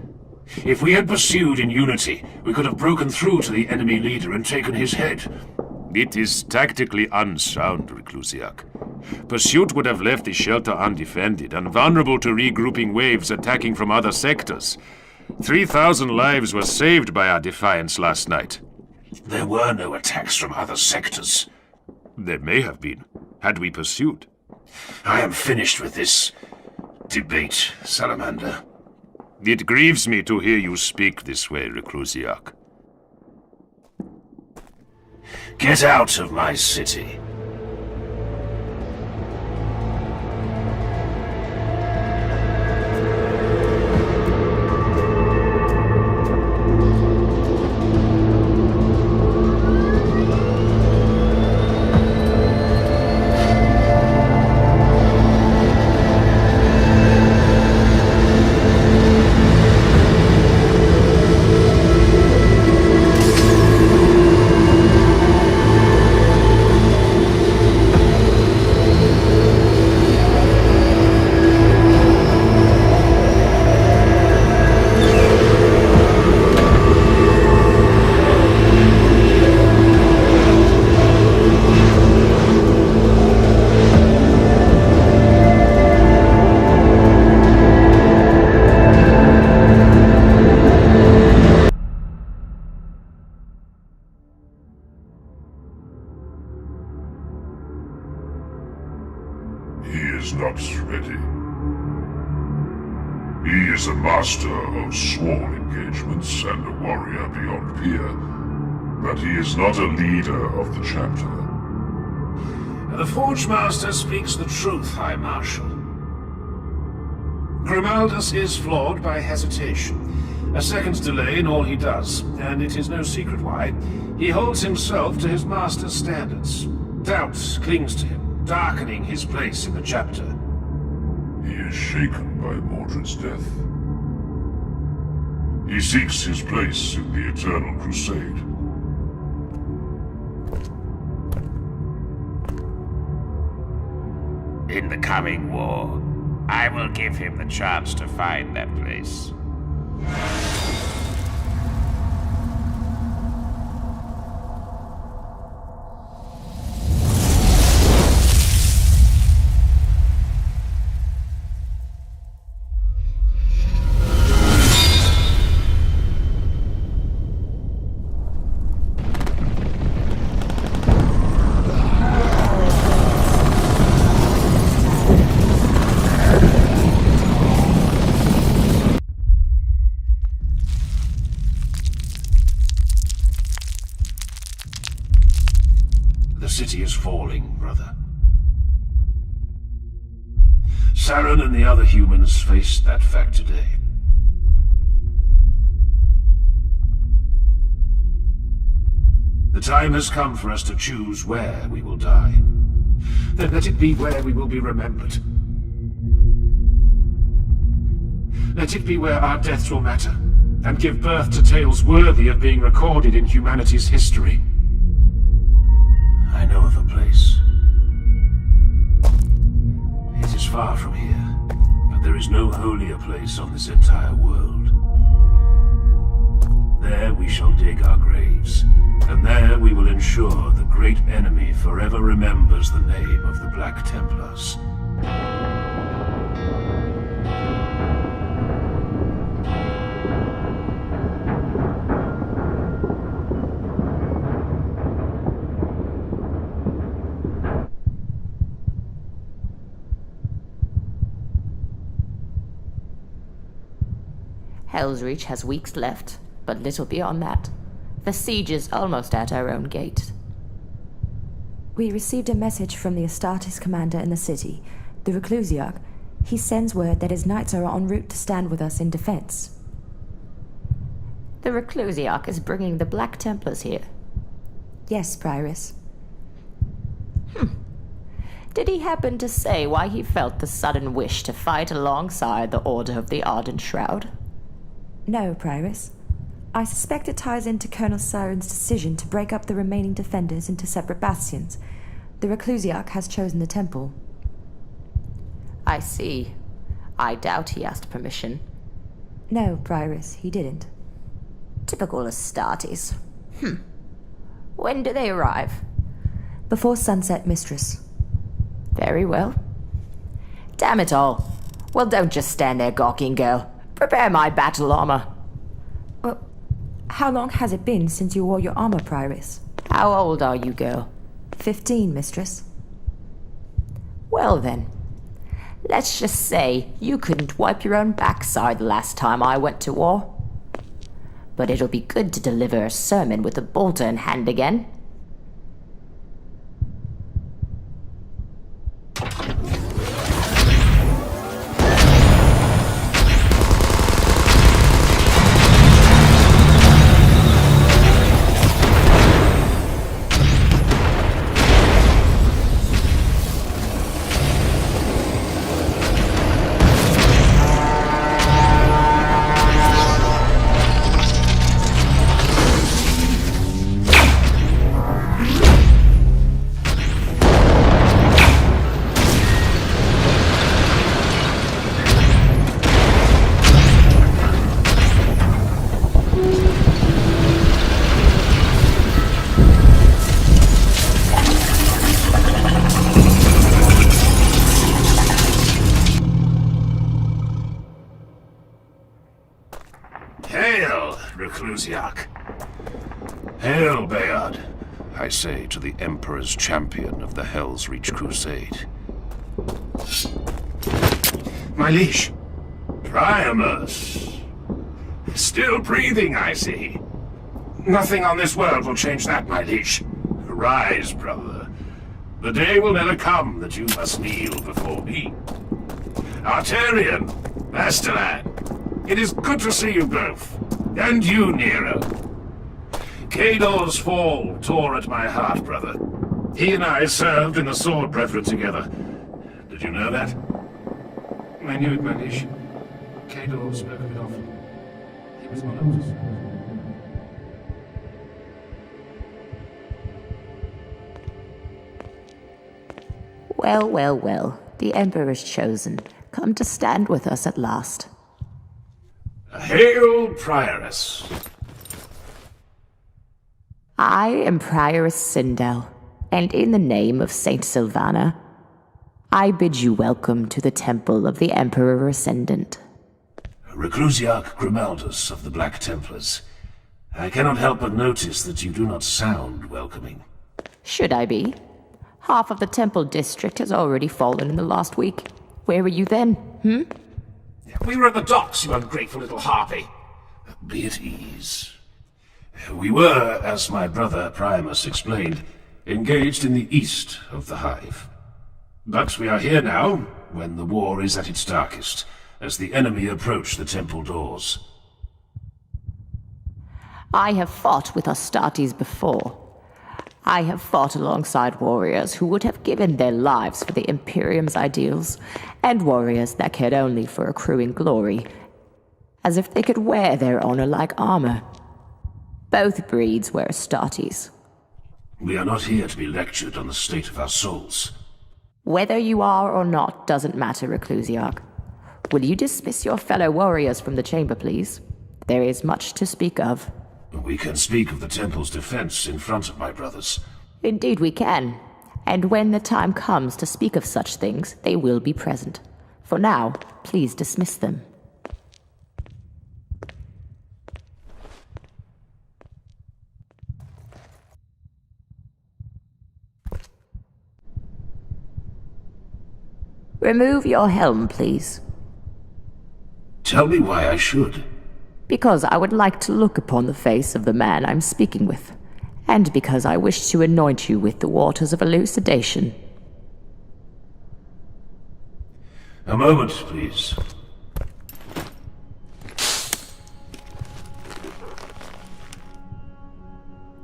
Speaker 3: If we had pursued in unity, we could have broken through to the enemy leader and taken his head.
Speaker 1: It is tactically unsound, Reclusiac. Pursuit would have left the shelter undefended and vulnerable to regrouping waves attacking from other sectors. 3,000 lives were saved by our defiance last night.
Speaker 3: There were no attacks from other sectors.
Speaker 1: There may have been, had we pursued.
Speaker 3: I am finished with this debate, Salamander.
Speaker 1: It grieves me to hear you speak this way, Reclusiac.
Speaker 3: Get out of my city.
Speaker 9: He is not ready. He is a master of small engagements and a warrior beyond peer, but he is not a leader of the chapter.
Speaker 3: The Forge Master speaks the truth, High Marshal. Grimaldus is flawed by hesitation. A second's delay in all he does, and it is no secret why. He holds himself to his master's standards. Doubt clings to him, darkening his place in the chapter.
Speaker 9: He is shaken by Mordred's death. He seeks his place in the Eternal Crusade.
Speaker 2: In the coming war, I will give him the chance to find that place.
Speaker 4: city is falling, brother. Saren and the other humans faced that fact today. The time has come for us to choose where we will die. Then let it be where we will be remembered. Let it be where our deaths will matter, and give birth to tales worthy of being recorded in humanity's history. I know of a place. It is far from here, but there is no holier place on this entire world. There we shall dig our graves, and there we will ensure the great enemy forever remembers the name of the Black Templars.
Speaker 12: Helsreach has weeks left, but little beyond that. The siege is almost at our own gate.
Speaker 13: We received a message from the Astartes commander in the city, the Reclusiarch. He sends word that his knights are en route to stand with us in defense.
Speaker 12: The Reclusiarch is bringing the Black Templars here.
Speaker 13: Yes, Prioress.
Speaker 12: Did he happen to say why he felt the sudden wish to fight alongside the Order of the Ardent Shroud?
Speaker 13: No, Prioress. I suspect it ties into Colonel Siren's decision to break up the remaining defenders into separate bastions. The Reclusiarch has chosen the temple.
Speaker 12: I see. I doubt he asked permission.
Speaker 13: No, Prioress, he didn't.
Speaker 12: Typical Astartes. When do they arrive?
Speaker 13: Before sunset, Mistress.
Speaker 12: Very well. Damn it all. Well, don't just stand there gawking, girl. Prepare my battle armor.
Speaker 13: Well, how long has it been since you wore your armor, Prioress?
Speaker 12: How old are you, girl?
Speaker 13: 15, Mistress.
Speaker 12: Well then, let's just say you couldn't wipe your own backside the last time I went to war. But it'll be good to deliver a sermon with a bolter in hand again.
Speaker 4: Reclusiarch. Hail, Bayard, I say to the Emperor's champion of the Helsreach Crusade. My liege. Priamus. Still breathing, I see. Nothing on this world will change that, my liege. Rise, brother. The day will never come that you must kneel before me. Arterian, Masterland, it is good to see you both. And you, Nero. Cador's fall tore at my heart, brother. He and I served in the Sword Brethren together. Did you know that?
Speaker 5: I knew it, my liege. Cador spoke of it often. He was one of us.
Speaker 12: Well, well, well. The Emperor's chosen. Come to stand with us at last.
Speaker 4: Hail, Prioress.
Speaker 12: I am Prioress Sindel, and in the name of Saint Sylvana, I bid you welcome to the Temple of the Emperor Ascendant.
Speaker 4: Reclusiarch Grimaldus of the Black Templars. I cannot help but notice that you do not sound welcoming.
Speaker 12: Should I be? Half of the Temple District has already fallen in the last week. Where were you then,
Speaker 4: We were at the docks, you ungrateful little harpy. Be at ease. We were, as my brother Priamus explained, engaged in the east of the Hive. But we are here now, when the war is at its darkest, as the enemy approach the temple doors.
Speaker 12: I have fought with Astartes before. I have fought alongside warriors who would have given their lives for the Imperium's ideals, and warriors that cared only for accruing glory, as if they could wear their honor like armor. Both breeds were Astartes.
Speaker 4: We are not here to be lectured on the state of our souls.
Speaker 12: Whether you are or not doesn't matter, Reclusiarch. Will you dismiss your fellow warriors from the chamber, please? There is much to speak of.
Speaker 4: We can speak of the temple's defense in front of my brothers.
Speaker 12: Indeed we can. And when the time comes to speak of such things, they will be present. For now, please dismiss them. Remove your helm, please.
Speaker 4: Tell me why I should.
Speaker 12: Because I would like to look upon the face of the man I'm speaking with, and because I wish to anoint you with the waters of elucidation.
Speaker 4: A moment, please.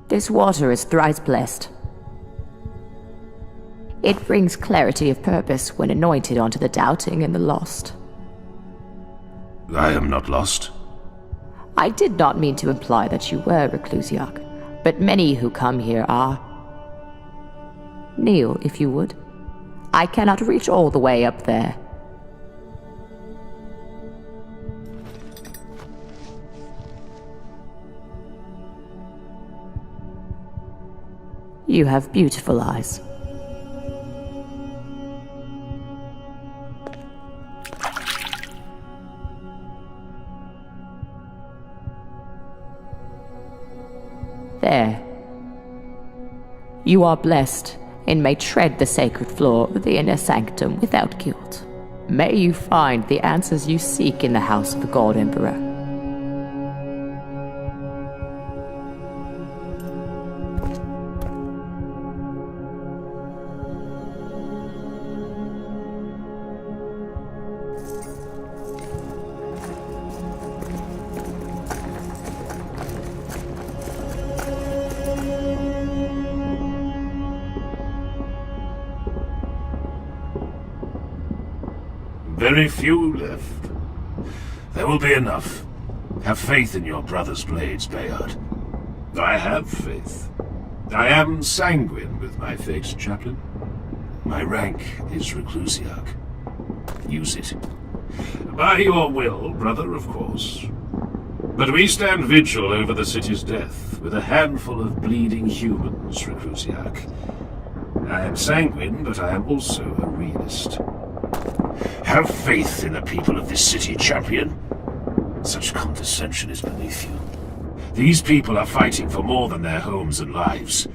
Speaker 12: This water is thrice blessed. It brings clarity of purpose when anointed onto the doubting and the lost.
Speaker 4: I am not lost.
Speaker 12: I did not mean to imply that you were, Reclusiarch, but many who come here are. Kneel, if you would. I cannot reach all the way up there. You have beautiful eyes. There. You are blessed, and may tread the sacred floor of the inner sanctum without guilt. May you find the answers you seek in the house of the God Emperor.
Speaker 4: Very few left. There will be enough. Have faith in your brother's blades, Bayard. I have faith. I am sanguine with my fate, Chaplain. My rank is Reclusiarch. Use it. By your will, brother, of course. But we stand vigil over the city's death, with a handful of bleeding humans, Reclusiarch. I am sanguine, but I am also a realist. Have faith in the people of this city, champion. Such condescension is beneath you. These people are fighting for more than their homes and lives.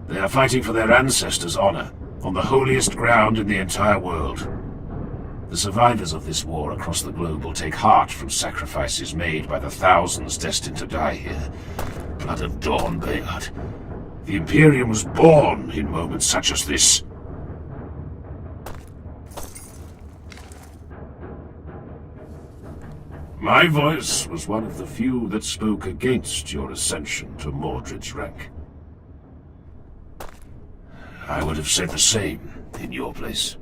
Speaker 4: They are fighting for their ancestors' honor, on the holiest ground in the entire world. The survivors of this war across the globe will take heart from sacrifices made by the thousands destined to die here. Blood of Dawn, Bayard. The Imperium was born in moments such as this. My voice was one of the few that spoke against your ascension to Mordred's rank. I would have said the same in your place.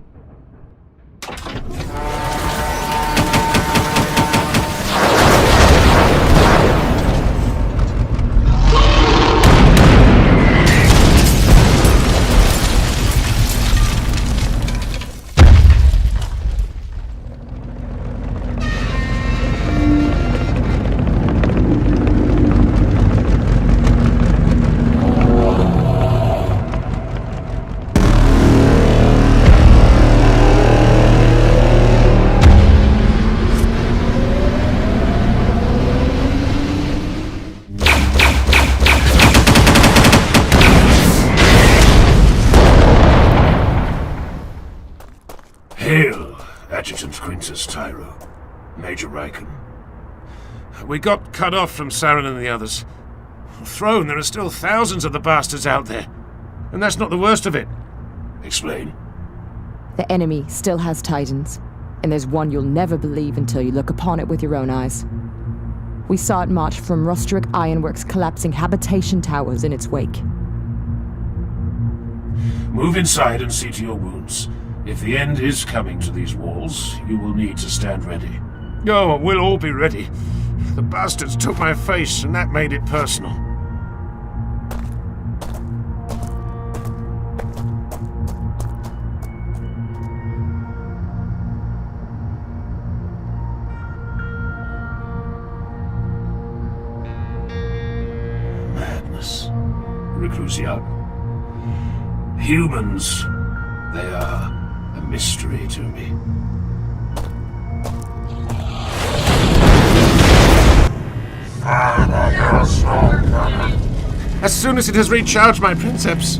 Speaker 4: Hail, Adjutant Quintus Tyro, Major Riken. We got cut off from Saren and the others. Throne, there are still thousands of the bastards out there.
Speaker 5: And that's not the worst of it.
Speaker 1: Explain.
Speaker 6: The enemy still has Titans, and there's one you'll never believe until you look upon it with your own eyes. We saw it march from Rostrik Ironworks, collapsing habitation towers in its wake.
Speaker 1: Move inside and see to your wounds. If the end is coming to these walls, you will need to stand ready.
Speaker 5: Oh, we'll all be ready. The bastards took my face, and that made it personal.
Speaker 1: Madness. Reclusiac. Humans, they are a mystery to me.
Speaker 5: As soon as it has recharged my princeps.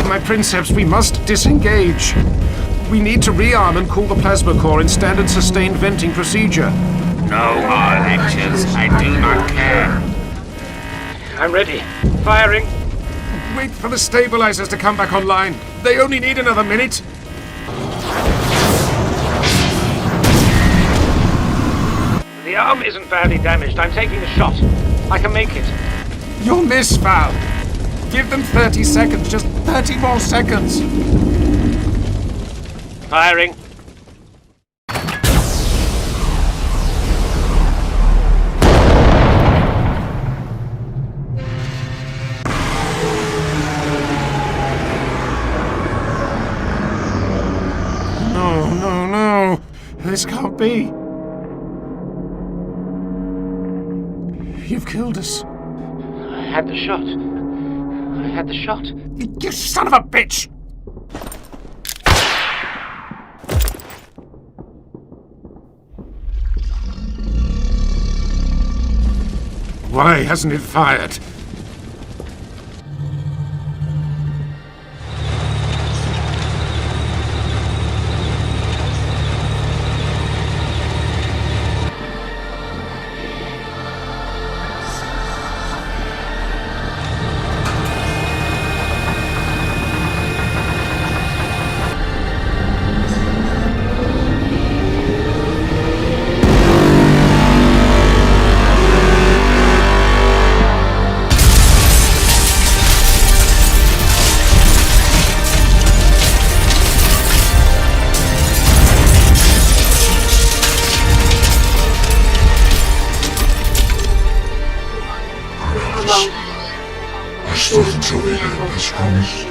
Speaker 5: My princeps, we must disengage. We need to rearm and cool the plasma core in standard sustained venting procedure.
Speaker 2: No more lectures. I do not care.
Speaker 10: I'm ready. Firing.
Speaker 5: Wait for the stabilizers to come back online. They only need another minute.
Speaker 10: The arm isn't badly damaged. I'm taking the shot. I can make it.
Speaker 5: You'll miss, Val. Give them 30 seconds. Just 30 more seconds.
Speaker 10: Firing.
Speaker 5: No. This can't be. You've killed us.
Speaker 10: I had the shot.
Speaker 5: You son of a bitch! Why hasn't it fired?
Speaker 9: I stood until the end, as promised.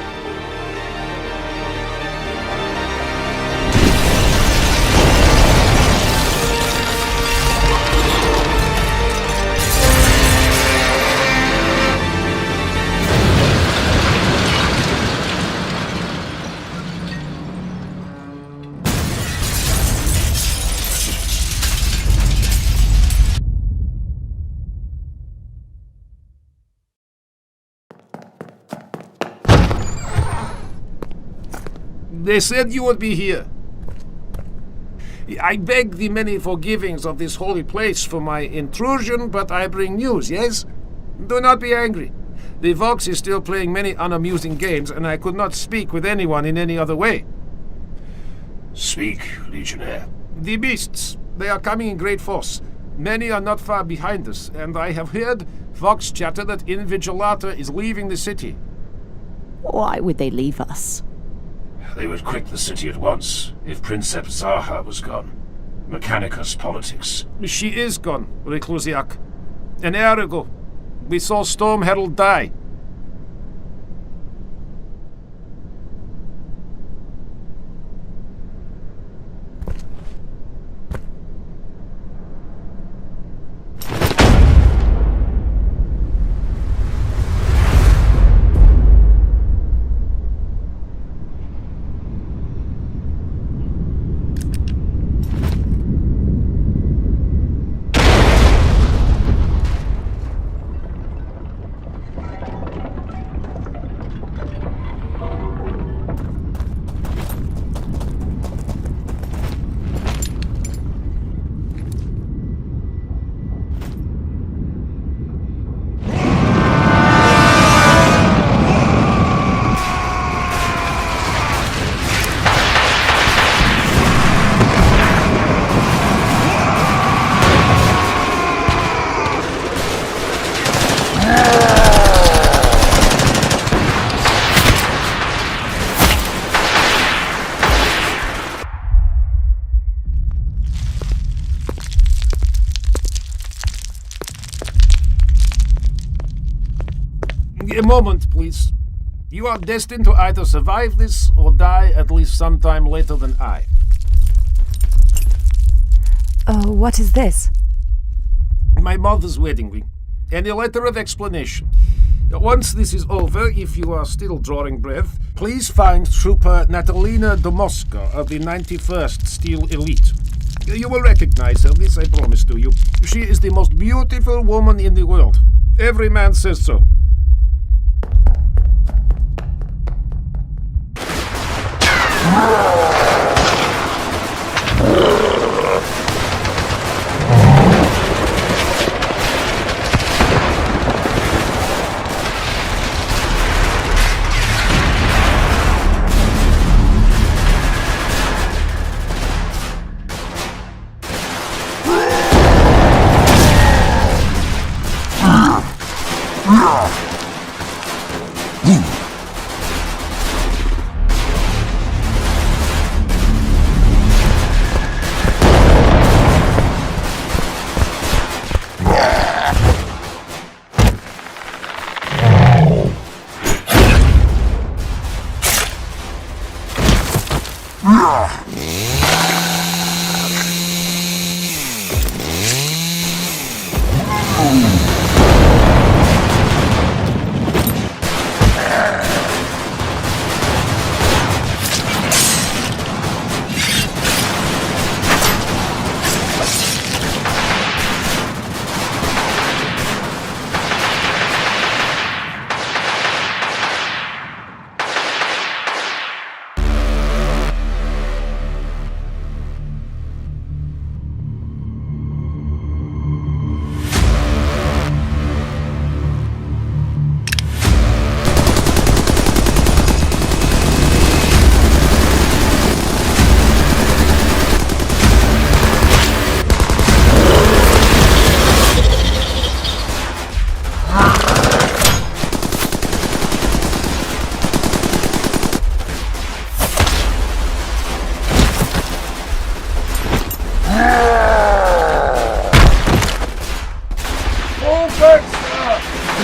Speaker 5: They said you would be here. I beg the many forgivings of this holy place for my intrusion, but I bring news, yes? Do not be angry. The Vox is still playing many unamusing games, and I could not speak with anyone in any other way.
Speaker 1: Speak, Legionnaire.
Speaker 5: The beasts, they are coming in great force. Many are not far behind us, and I have heard Vox chatter that Invigilata is leaving the city.
Speaker 12: Why would they leave us?
Speaker 1: They would quit the city at once if Princeps Zaha was gone. Mechanicus politics.
Speaker 5: She is gone, Reclusiac. An hour ago, we saw Storm Herald die. A moment, please. You are destined to either survive this or die at least sometime later than I.
Speaker 6: Oh, what is this?
Speaker 5: My mother's wedding ring, and a letter of explanation. Once this is over, if you are still drawing breath, please find Trooper Natalina Domoska of the 91st Steel Elite. You will recognize her, this I promise to you. She is the most beautiful woman in the world. Every man says so.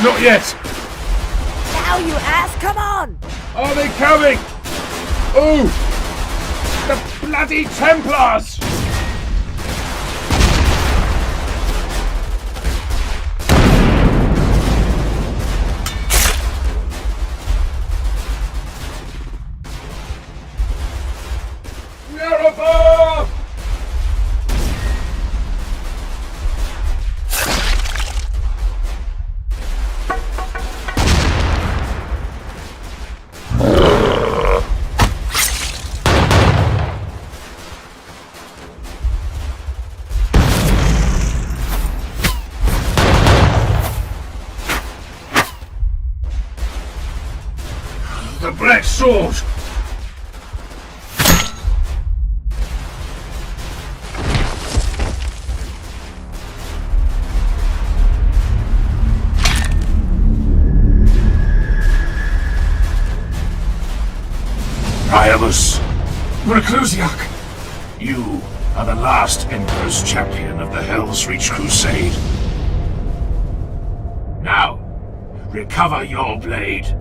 Speaker 4: Not yet!
Speaker 6: Now, you ass! Come on!
Speaker 4: Are they coming? Oh! The bloody Templars! We're above! The Black Sword! Priamus! Reclusiac! You are the last Emperor's champion of the Helsreach Crusade. Now, recover your blade.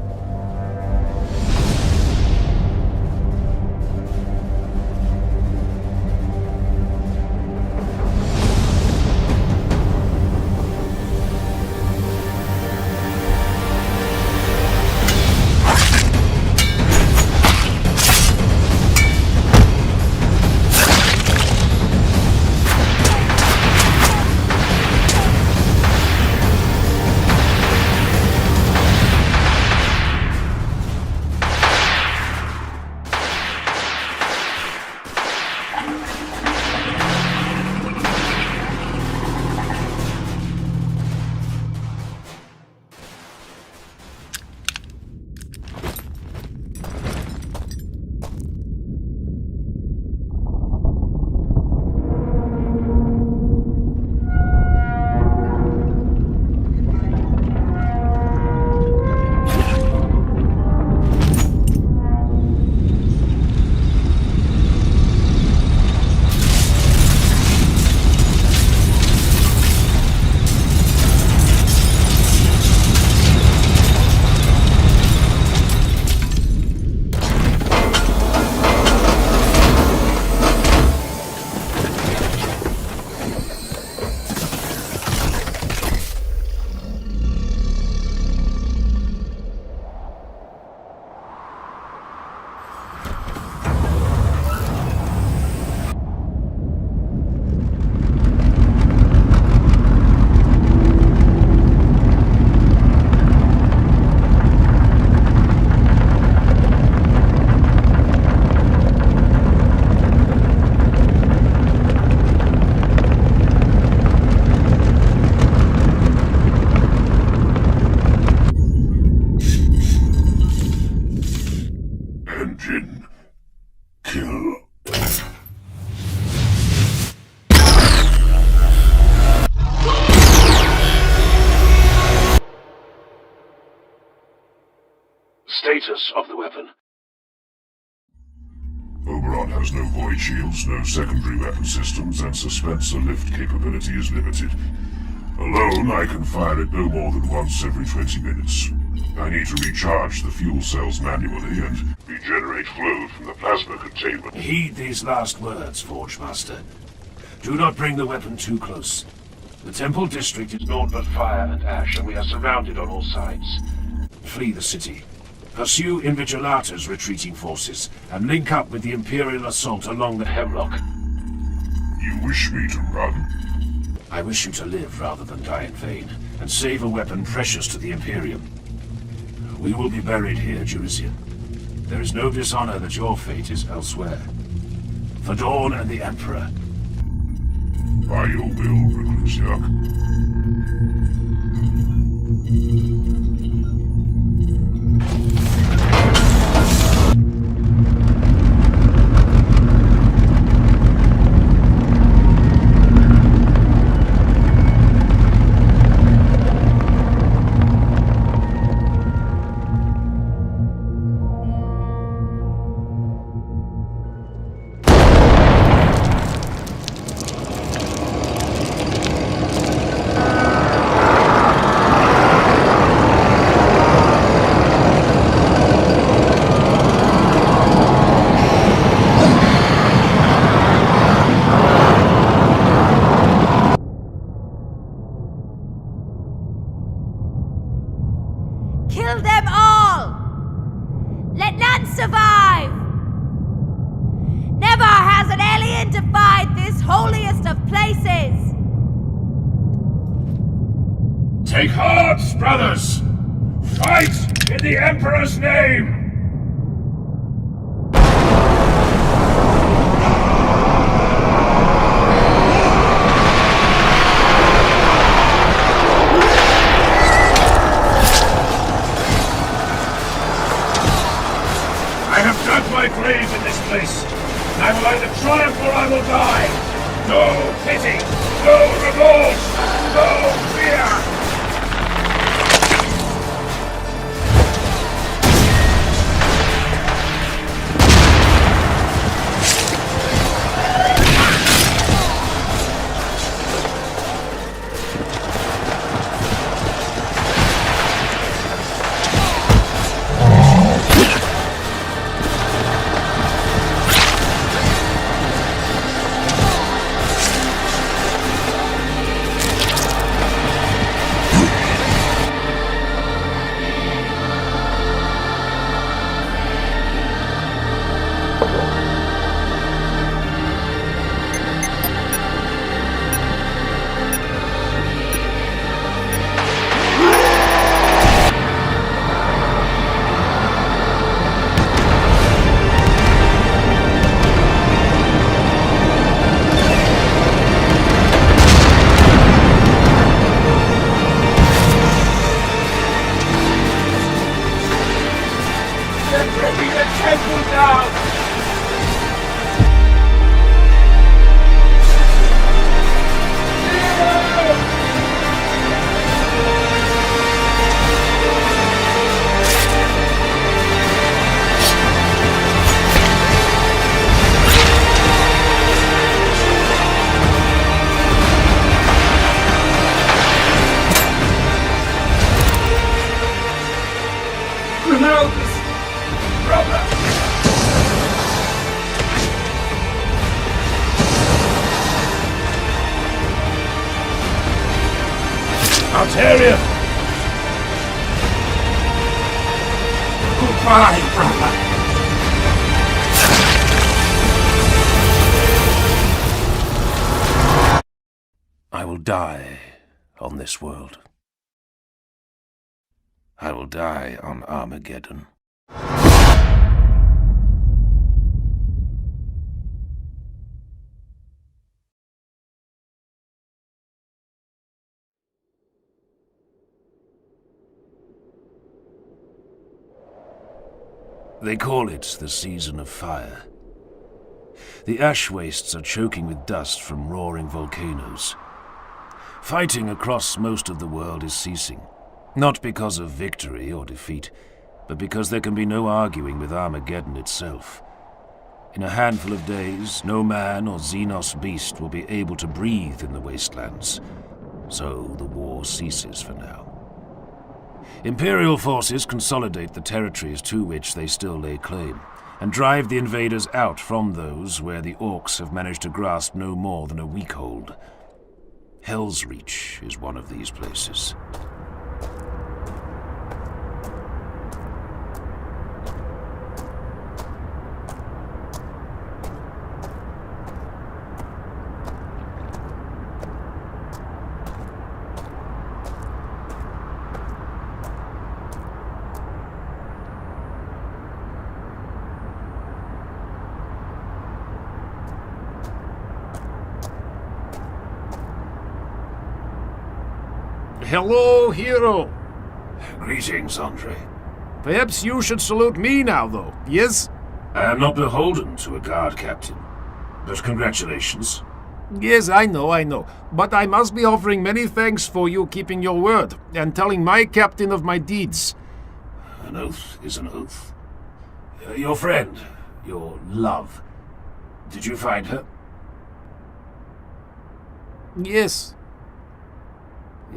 Speaker 3: status of the weapon?
Speaker 9: Oberon has no void shields, no secondary weapon systems, and suspensor lift capability is limited. Alone, I can fire it no more than once every 20 minutes. I need to recharge the fuel cells manually and regenerate flow from the plasma containment.
Speaker 4: Heed these last words, Forge Master. Do not bring the weapon too close. The Temple District is naught but fire and ash, and we are surrounded on all sides. Flee the city. Pursue Invigilata's retreating forces, and link up with the Imperial assault along the Hemlock.
Speaker 9: You wish me to run?
Speaker 4: I wish you to live rather than die in vain, and save a weapon precious to the Imperium. We will be buried here, Jurisian. There is no dishonor that your fate is elsewhere. For Dawn and the Emperor.
Speaker 9: By your will, Reclusiarch.
Speaker 11: Kill them all! Let none survive! Never has an alien defied this holiest of places!
Speaker 4: Take heart, brothers! Fight in the Emperor's name! My grave in this place. I will either triumph or I will die. No pity, no remorse, no fear. Altarian! Goodbye, brother! I will die on this world. I will die on Armageddon. They call it the season of fire. The ash wastes are choking with dust from roaring volcanoes. Fighting across most of the world is ceasing, not because of victory or defeat,
Speaker 1: but because there can be no arguing with Armageddon itself. In a handful of days, no man or Xenos beast will be able to breathe in the wastelands, so the war ceases for now. Imperial forces consolidate the territories to which they still lay claim, and drive the invaders out from those where the Orcs have managed to grasp no more than a weak hold. Helsreach is one of these places.
Speaker 5: Hello, hero.
Speaker 1: Greetings, Andre.
Speaker 5: Perhaps you should salute me now, though, yes?
Speaker 1: I am not beholden to a guard captain, but congratulations.
Speaker 5: Yes, I know. But I must be offering many thanks for you keeping your word and telling my captain of my deeds.
Speaker 1: An oath is an oath. Your friend, your love, did you find her?
Speaker 5: Yes.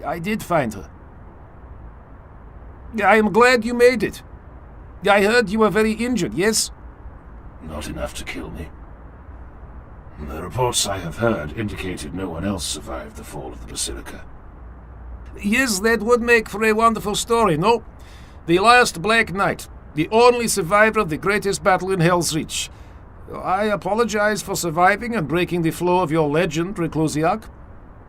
Speaker 5: I did find her. I am glad you made it. I heard you were very injured, yes?
Speaker 1: Not enough to kill me. The reports I have heard indicated no one else survived the fall of the Basilica.
Speaker 5: Yes, that would make for a wonderful story, no? The last Black Knight, the only survivor of the greatest battle in Helsreach. I apologize for surviving and breaking the flow of your legend, Reclusiac.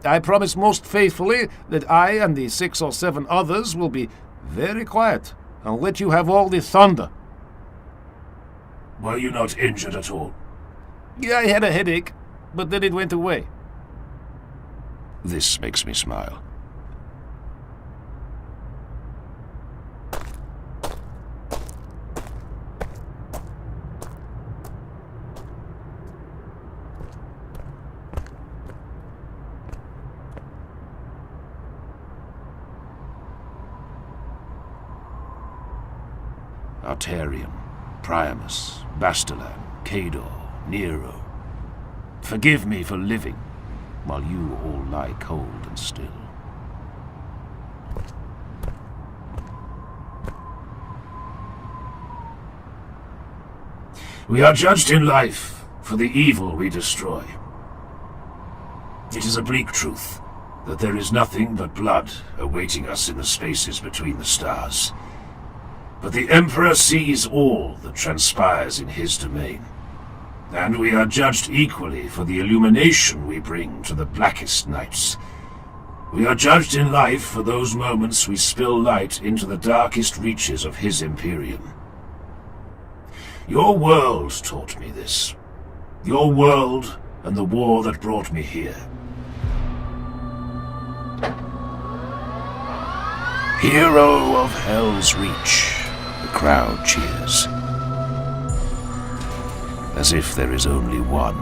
Speaker 5: I promise most faithfully that I and the 6 or 7 others will be very quiet and let you have all the thunder.
Speaker 1: Were you not injured at all?
Speaker 5: Yeah, I had a headache, but then it went away.
Speaker 1: This makes me smile. Arterium, Priamus, Bastalan, Cador, Nero. Forgive me for living, while you all lie cold and still. We are judged in life for the evil we destroy. It is a bleak truth that there is nothing but blood awaiting us in the spaces between the stars. But the Emperor sees all that transpires in his domain, and we are judged equally for the illumination we bring to the blackest nights. We are judged in life for those moments we spill light into the darkest reaches of his Imperium. Your world taught me this. Your world and the war that brought me here. Hero of Helsreach. The crowd cheers. As if there is only one